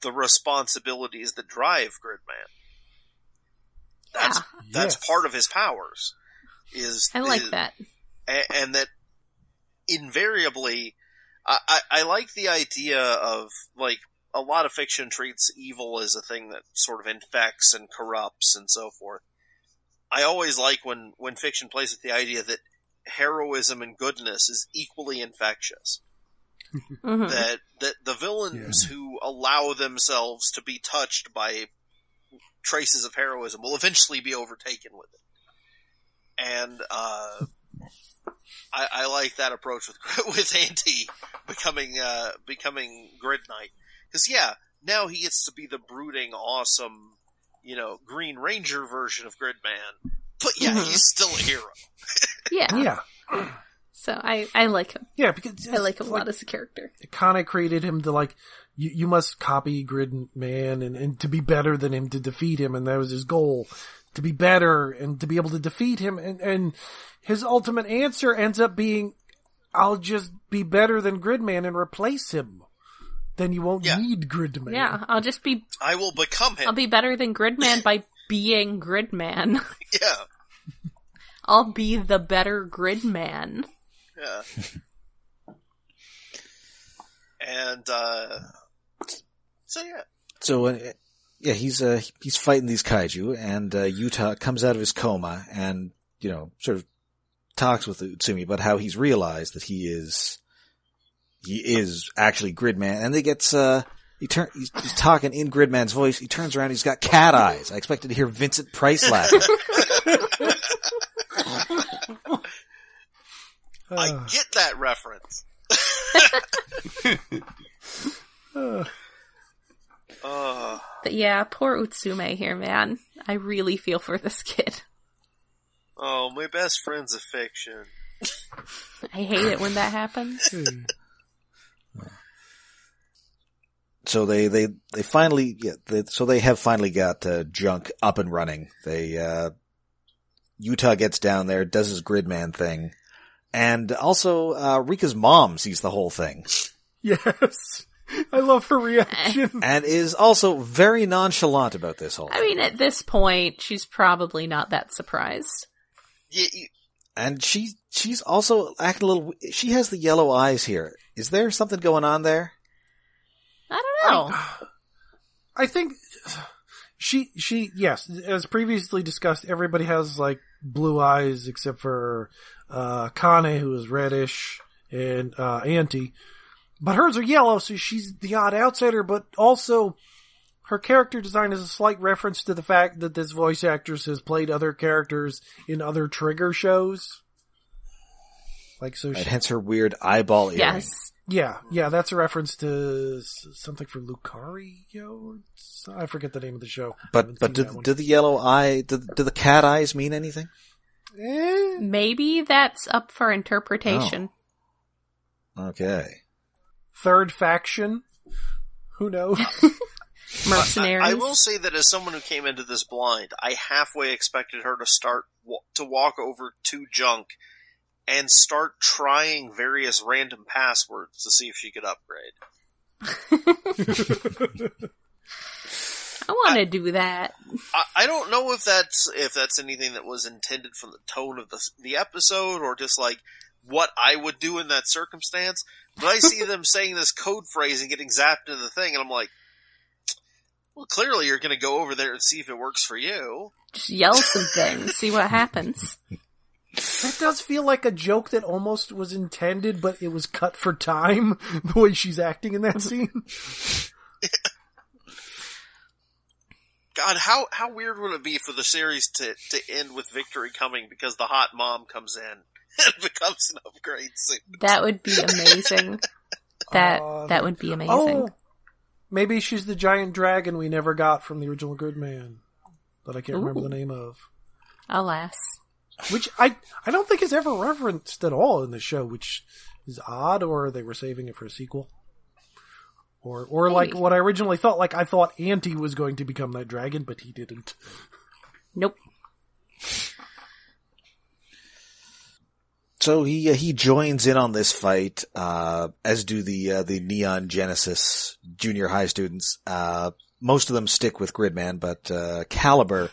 the responsibilities that drive Gridman. That's part of his powers. I like that. And that invariably, I like the idea of, a lot of fiction treats evil as a thing that sort of infects and corrupts and so forth. I always like when fiction plays with the idea that heroism and goodness is equally infectious. Mm-hmm. That the villains who allow themselves to be touched by traces of heroism will eventually be overtaken with it. And, I like that approach with Auntie becoming Gridknight. Cause now he gets to be the brooding, awesome, Green Ranger version of Gridman. But he's still a hero. Yeah. So I like him. Yeah, because I like him a lot as a character. Akane created him to like, you must copy Gridman and to be better than him, to defeat him, and that was his goal. To be better and to be able to defeat him, and his ultimate answer ends up being, I'll just be better than Gridman and replace him. Then you won't need Gridman. Yeah, I will become him. I'll be better than Gridman by being Gridman. Yeah. I'll be the better Gridman. Yeah. And, so yeah. So, he's fighting these kaiju, and Yuta comes out of his coma and, sort of talks with Utsumi about how he's realized that he is actually Gridman, and he's talking in Gridman's voice. He turns around, he's got cat eyes. I expected to hear Vincent Price laughing. I get that reference. But yeah, poor Utsume here, man. I really feel for this kid. Oh, my best friend's a fiction. I hate it when that happens. So they finally, so they have finally got Junk up and running. Yuta gets down there, does his Gridman thing, and also Rika's mom sees the whole thing. Yes. I love her reaction. And is also very nonchalant about this whole thing. I mean, at this point, she's probably not that surprised. Yeah, and she's also acting a little, she has the yellow eyes here. Is there something going on there? I don't know. I think she, yes, as previously discussed, everybody has like blue eyes except for, Akane, who is reddish, and, Auntie. But hers are yellow, so she's the odd outsider, but also her character design is a slight reference to the fact that this voice actress has played other characters in other Trigger shows. Like, so she, hence her weird eyeball earring. Yes. Yeah, that's a reference to something for Lucario. I forget the name of the show. But do the yellow eye, do the cat eyes mean anything? Maybe that's up for interpretation. Oh. Okay. Third faction? Who knows? Mercenaries. I will say that as someone who came into this blind, I halfway expected her to walk over to Junk and start trying various random passwords to see if she could upgrade. I want to do that. I don't know if that's anything that was intended from the tone of the episode or just like what I would do in that circumstance. But I see them saying this code phrase and getting zapped into the thing, and I'm like, well, clearly you're going to go over there and see if it works for you. Just yell some things, see what happens. That does feel like a joke that almost was intended, but it was cut for time, the way she's acting in that scene. God, how weird would it be for the series to end with victory coming because the hot mom comes in and becomes an upgrade suit? That would be amazing. That would be amazing. Oh, maybe she's the giant dragon we never got from the original Gridman that I can't remember the name of. Alas. Which I don't think is ever referenced at all in the show, which is odd, or they were saving it for a sequel. Or like what I originally thought, like I thought Auntie was going to become that dragon, but he didn't. Nope. So he joins in on this fight, as do the Neon Genesis junior high students. Most of them stick with Gridman, but Caliber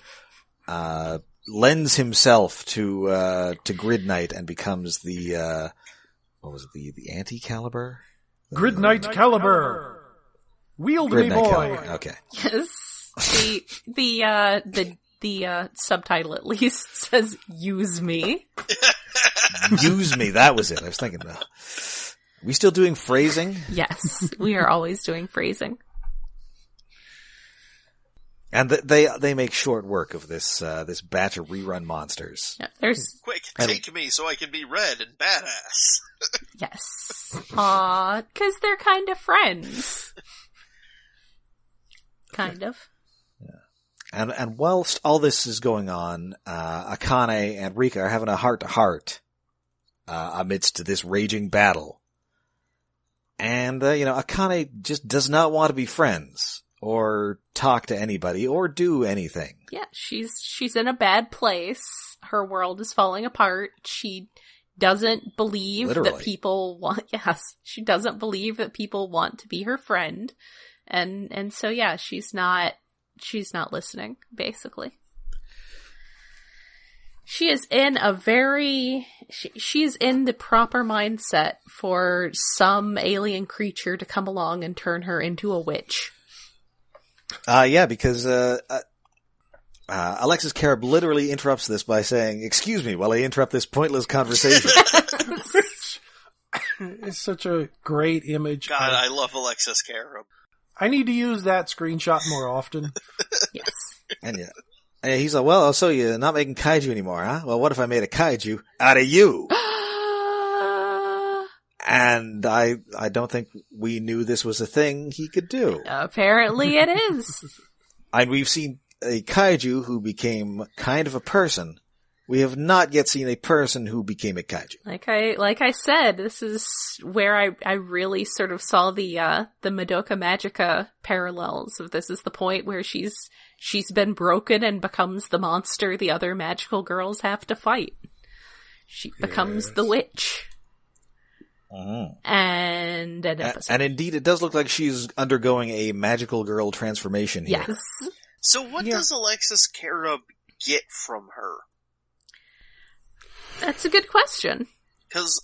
lends himself to Gridknight and becomes the the anti-Caliber? Gridknight Caliber! Wield me, Gridknight boy! Caliber. Okay. Yes. The subtitle at least says "use me." Use me. That was it. I was thinking that. Are we still doing phrasing? Yes, we are always doing phrasing. And they make short work of this batch of rerun monsters. Yeah, there's Quick, take me so I can be red and badass. yes, because they're kind of friends. Kind of. Yeah. And whilst all this is going on, Akane and Rika are having a heart-to-heart amidst this raging battle. And, Akane just does not want to be friends, or talk to anybody, or do anything. Yeah, she's in a bad place. Her world is falling apart. She doesn't believe that people want, she doesn't believe that people want to be her friend. And so, yeah, she's not listening, basically. She is in she's in the proper mindset for some alien creature to come along and turn her into a witch. Because, Alexis Kerib literally interrupts this by saying, "Excuse me," while I interrupt this pointless conversation. It's such a great image. God, I love Alexis Kerib. I need to use that screenshot more often. Yes. And he's like, "Well, so you're not making kaiju anymore, huh? Well, what if I made a kaiju out of you?" And I don't think we knew this was a thing he could do. Apparently it is. And we've seen a kaiju who became kind of a person. We have not yet seen a person who became a kaiju. Like I said, this is where I really sort of saw the Madoka Magica parallels of this is the point where she's been broken and becomes the monster the other magical girls have to fight. She becomes the witch. And indeed, it does look like she's undergoing a magical girl transformation here. Yes. So what does Alexis Kerib get from her? That's a good question. Because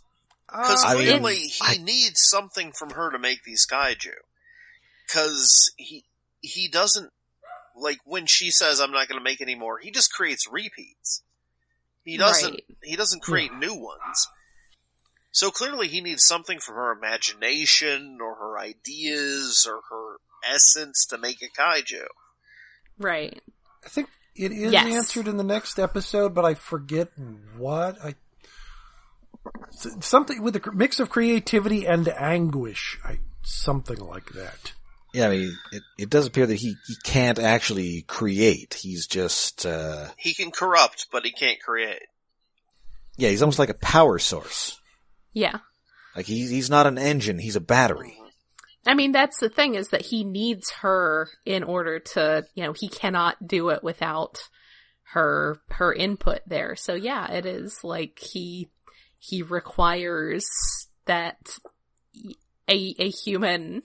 clearly he needs something from her to make these kaiju. Because he doesn't, like, when she says, "I'm not going to make any more," he just creates repeats. He doesn't create new ones. So clearly he needs something from her imagination, or her ideas, or her essence to make a kaiju. Right. I think it is answered in the next episode, but I forget what. Something with a mix of creativity and anguish. Something like that. Yeah, I mean, it does appear that he can't actually create. He's just... He can corrupt, but he can't create. Yeah, he's almost like a power source. Yeah. Like, he's not an engine, he's a battery. I mean, that's the thing, is that he needs her in order to, he cannot do it without her input there. So yeah, it is like he requires that a human,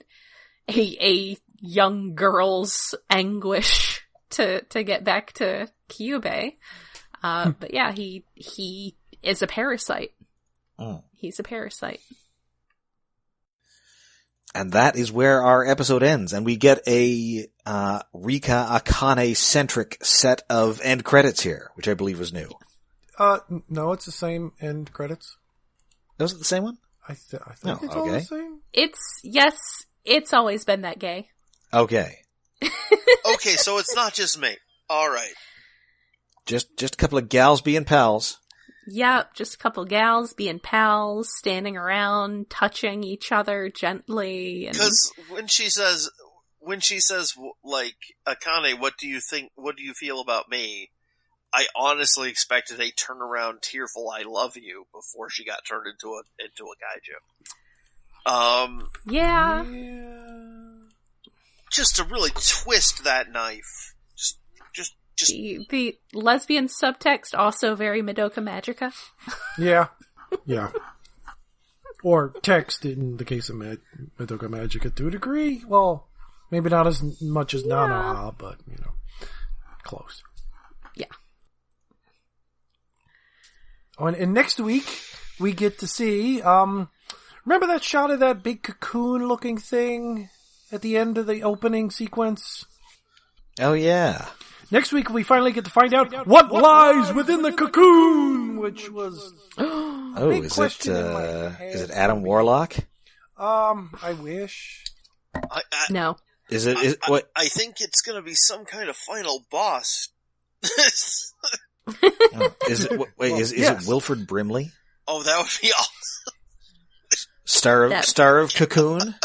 a young girl's anguish to get back to Kyubey. But yeah, he is a parasite. He's a parasite. And that is where our episode ends, and we get a Rika Akane-centric set of end credits here, which I believe was new. No, it's the same end credits. Was it the same one? I think it's all the same. It's always been that gay. Okay. Okay, so it's not just me. Alright. Just a couple of gals being pals. Yep, just a couple gals being pals, standing around, touching each other gently. Because when she says, like, "Akane, what do you feel about me?" I honestly expected a turnaround, tearful "I love you" before she got turned into a kaiju. Yeah. Just to really twist that knife. Just the lesbian subtext also very Madoka Magica. Yeah. Or text in the case of Madoka Magica to a degree. Well, maybe not as much as Nanoha, but close. Yeah. Oh, and next week we get to see. Remember that shot of that big cocoon-looking thing at the end of the opening sequence? Oh yeah. Next week we finally get to find out what lies within the cocoon, which was a big question in my head. Is it Adam Warlock? I wish. No. Is it? What? I think it's going to be some kind of final boss. Is it? Wait, is it Wilford Brimley? Oh, that would be awesome. Star of Cocoon.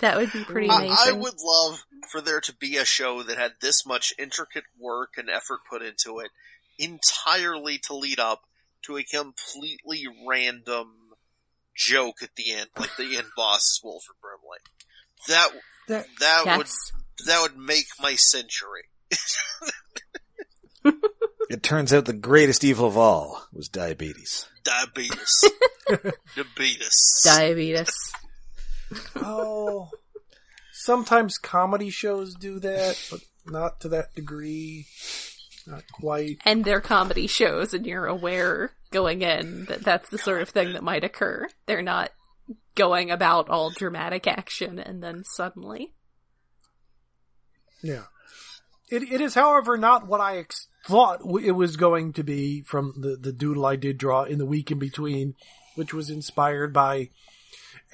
That would be pretty amazing. I would love for there to be a show that had this much intricate work and effort put into it, entirely to lead up to a completely random joke at the end, like the end boss is Wilford Brimley. That would make my century. It turns out the greatest evil of all was diabetes. Diabetes. Diabetes. Oh, sometimes comedy shows do that, but not to that degree. Not quite. And they're comedy shows, and you're aware going in that that's the sort of thing that might occur. They're not going about all dramatic action and then suddenly. Yeah. It is, however, not what I thought it was going to be from the doodle I did draw in the week in between, which was inspired by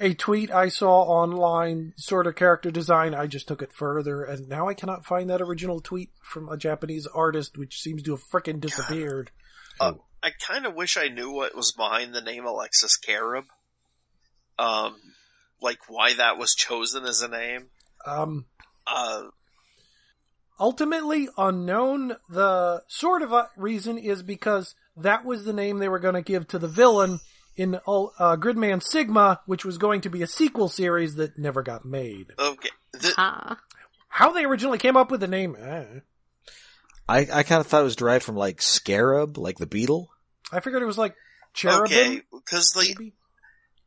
a tweet I saw online, sort of character design. I just took it further, and now I cannot find that original tweet from a Japanese artist, which seems to have frickin' disappeared. I kind of wish I knew what was behind the name Alexis Kerib. Like why that was chosen as a name. Ultimately unknown. The sort of reason is because that was the name they were going to give to the villain in Gridman Sigma, which was going to be a sequel series that never got made. Okay. How they originally came up with the name, I kind of thought it was derived from like scarab, like the beetle. I figured it was like cherubim. Okay, because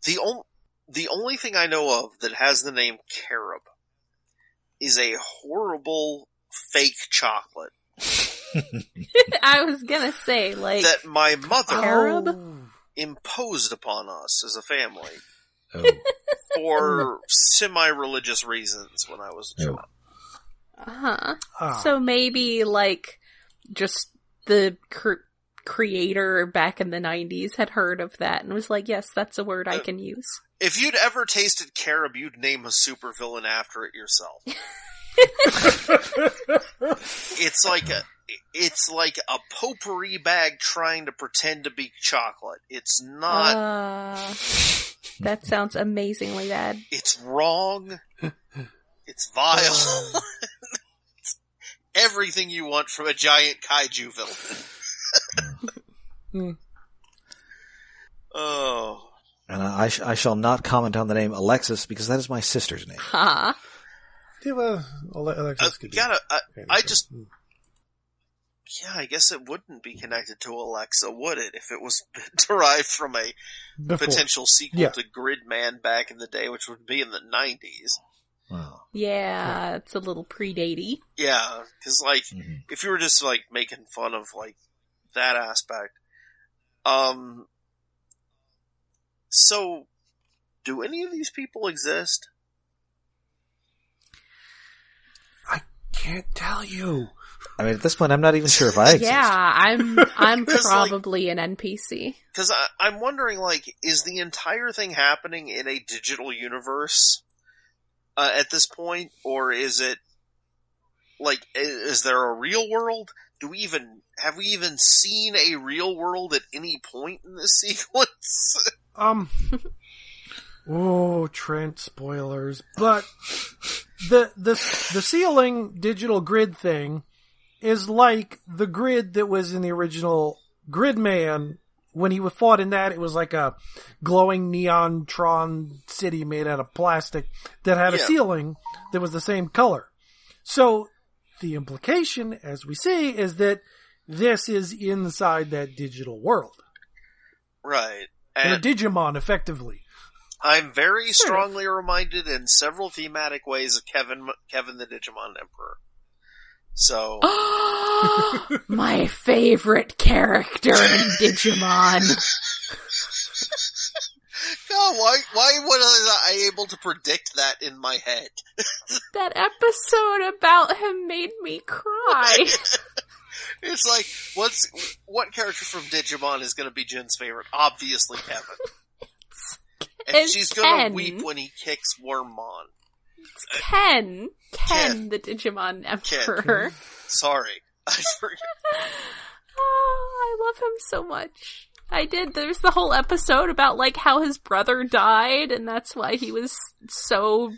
the only thing I know of that has the name Kerib is a horrible fake chocolate. I was gonna say, like... that my mother Kerib? Imposed upon us as a family. Oh. For semi-religious reasons when I was a child. So maybe, like, just the creator back in the 90s had heard of that and was like, yes, that's a word I can use. If you'd ever tasted carob, you'd name a supervillain after it yourself. It's like a potpourri bag trying to pretend to be chocolate. It's not... that sounds amazingly bad. It's wrong. It's vile. It's everything you want from a giant kaiju villain. Oh. And I shall not comment on the name Alexis because that is my sister's name. Huh? Alexis I guess it wouldn't be connected to Alexa, would it? If it was derived from a potential sequel to Gridman back in the day, which would be in the 90s. Wow. Yeah, it's a little predatey. Yeah, because, if you were just, making fun of, that aspect. So, do any of these people exist? I can't tell you. I mean, at this point, I'm not even sure if I exist. Yeah, I'm probably an NPC. Because I'm wondering, is the entire thing happening in a digital universe at this point? Or is it, is there a real world? Have we even seen a real world at any point in this sequence? Oh, Trent, spoilers. But the ceiling digital grid thing is like the grid that was in the original Gridman. When he fought in that, it was like a glowing neon Tron city made out of plastic that had a ceiling that was the same color. So the implication, as we see, is that this is inside that digital world. Right. And a Digimon, effectively. I'm very strongly reminded in several thematic ways of Kevin the Digimon Emperor. So... My favorite character in Digimon. God, why was I able to predict that in my head? That episode about him made me cry. It's like, what character from Digimon is going to be Jen's favorite? Obviously Kevin. And she's going to weep when he kicks Wormmon. Ken, the Digimon Emperor. Ken. Sorry. I forgot. Oh, I love him so much. I did. There's the whole episode about, how his brother died, and that's why he was so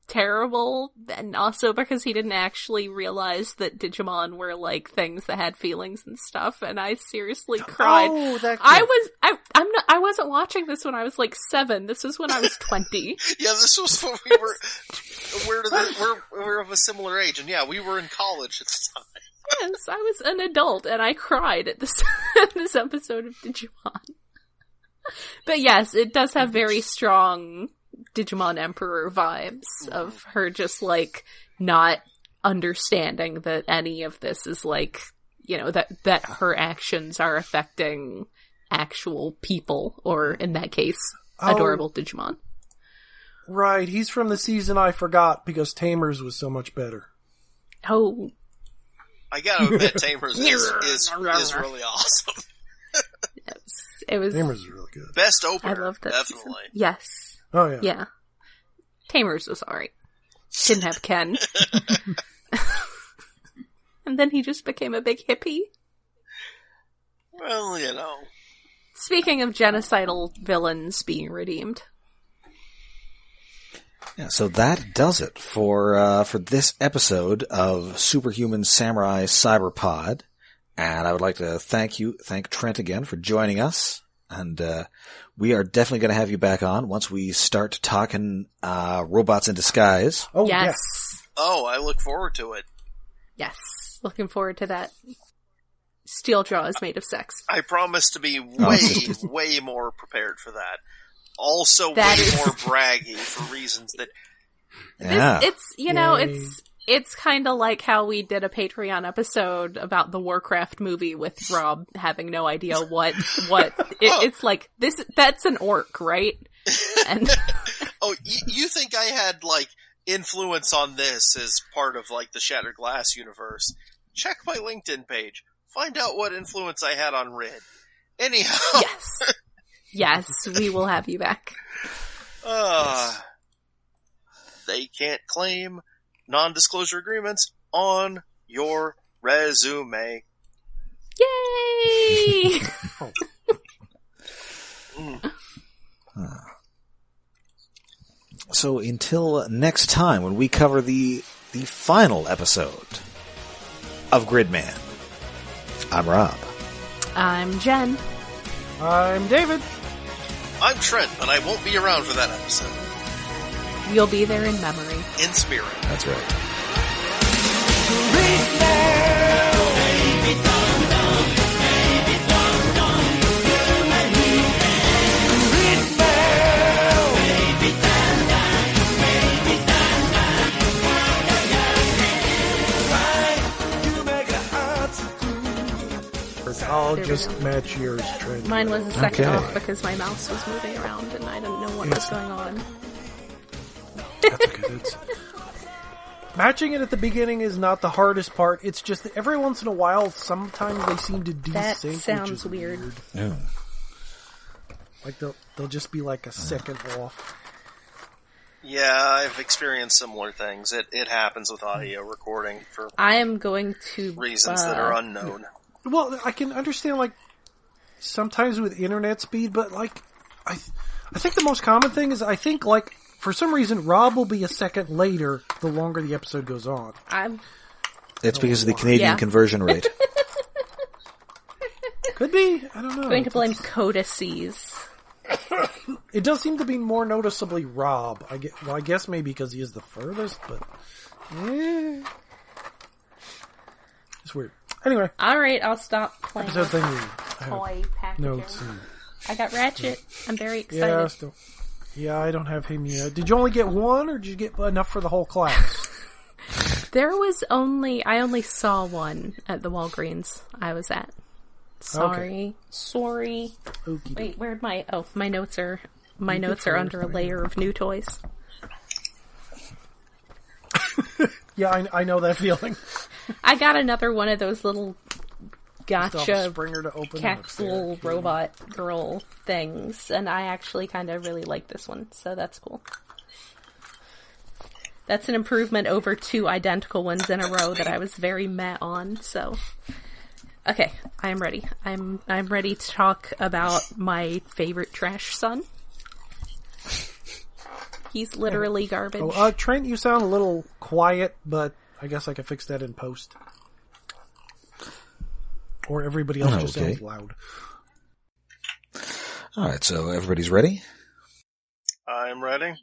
terrible, and also because he didn't actually realize that Digimon were like things that had feelings and stuff, and I seriously cried. Oh, that I wasn't watching this when I was like 7. This was when I was 20. Yeah, this was when we were, we're of a similar age, and yeah, we were in college at the time. Yes, I was an adult, and I cried at this episode of Digimon. But yes, it does have very strong Digimon Emperor vibes of her just, like, not understanding that any of this is, like, you know, that her actions are affecting actual people, or in that case, adorable Digimon. Right, he's from the season I forgot because Tamers was so much better. Oh. I gotta admit, Tamers is really awesome. It was Tamers is really good. Best opener, I loved that definitely. season. Yes. Oh, yeah. Yeah. Tamers was alright. Didn't have Ken. And then he just became a big hippie. Well, you know. Speaking of genocidal villains being redeemed. Yeah, so that does it for this episode of Superhuman Samurai Cyberpod. And I would like to thank Trent again for joining us. And we are definitely going to have you back on once we start talking robots in disguise. Oh, Yes. Oh, I look forward to it. Yes. Looking forward to that. Steel Jaw is made of sex. I promise to be way more prepared for that. Also more braggy for reasons that... Yeah. It's kind of like how we did a Patreon episode about the Warcraft movie with Rob having no idea what it's like. That's an orc, right? And oh, you think I had like influence on this as part of like the Shattered Glass universe? Check my LinkedIn page. Find out what influence I had on Rid. Anyhow. Yes, we will have you back. They can't claim non-disclosure agreements on your resume. Yay! So until next time when we cover the final episode of Gridman, I'm Rob. I'm Jen. I'm David. I'm Trent, but I won't be around for that episode. You'll be there in memory. In spirit. That's right. I'll just match yours, Trent. Mine was a second off because my mouse was moving around and I didn't know what was going on. That's okay. Matching it at the beginning is not the hardest part. It's just that every once in a while, sometimes they seem to desync. That sounds which is weird. Yeah. Like they'll just be like a second off. Yeah, I've experienced similar things. It happens with audio recording for I am going to reasons that are unknown. Well, I can understand like sometimes with internet speed, but like I think the most common thing is I think like for some reason Rob will be a second later the longer the episode goes on. It's because of the Canadian conversion rate. Could be. I don't know. I'm going to blame codices. It does seem to be more noticeably Rob. I guess maybe because he is the furthest, but it's weird. Anyway. Alright, I'll stop playing Episode with thingy. toy packaging. Notes. I got Ratchet. I'm very excited. Yeah, I don't have him yet. Did you only get one, or did you get enough for the whole class? I only saw one at the Walgreens I was at. Sorry. Okey-doke. Wait, where'd my notes are under a layer of new toys. Yeah, I know that feeling. I got another one of those little gotcha Springer to open capsule robot girl things, and I actually kind of really like this one, so that's cool. That's an improvement over 2 identical ones in a row that I was very meh on, so... Okay, I am ready. I'm ready to talk about my favorite trash son. He's literally garbage. Oh, Trent, you sound a little quiet, but I guess I can fix that in post. Or everybody else just sounds loud. Alright, so everybody's ready? I'm ready.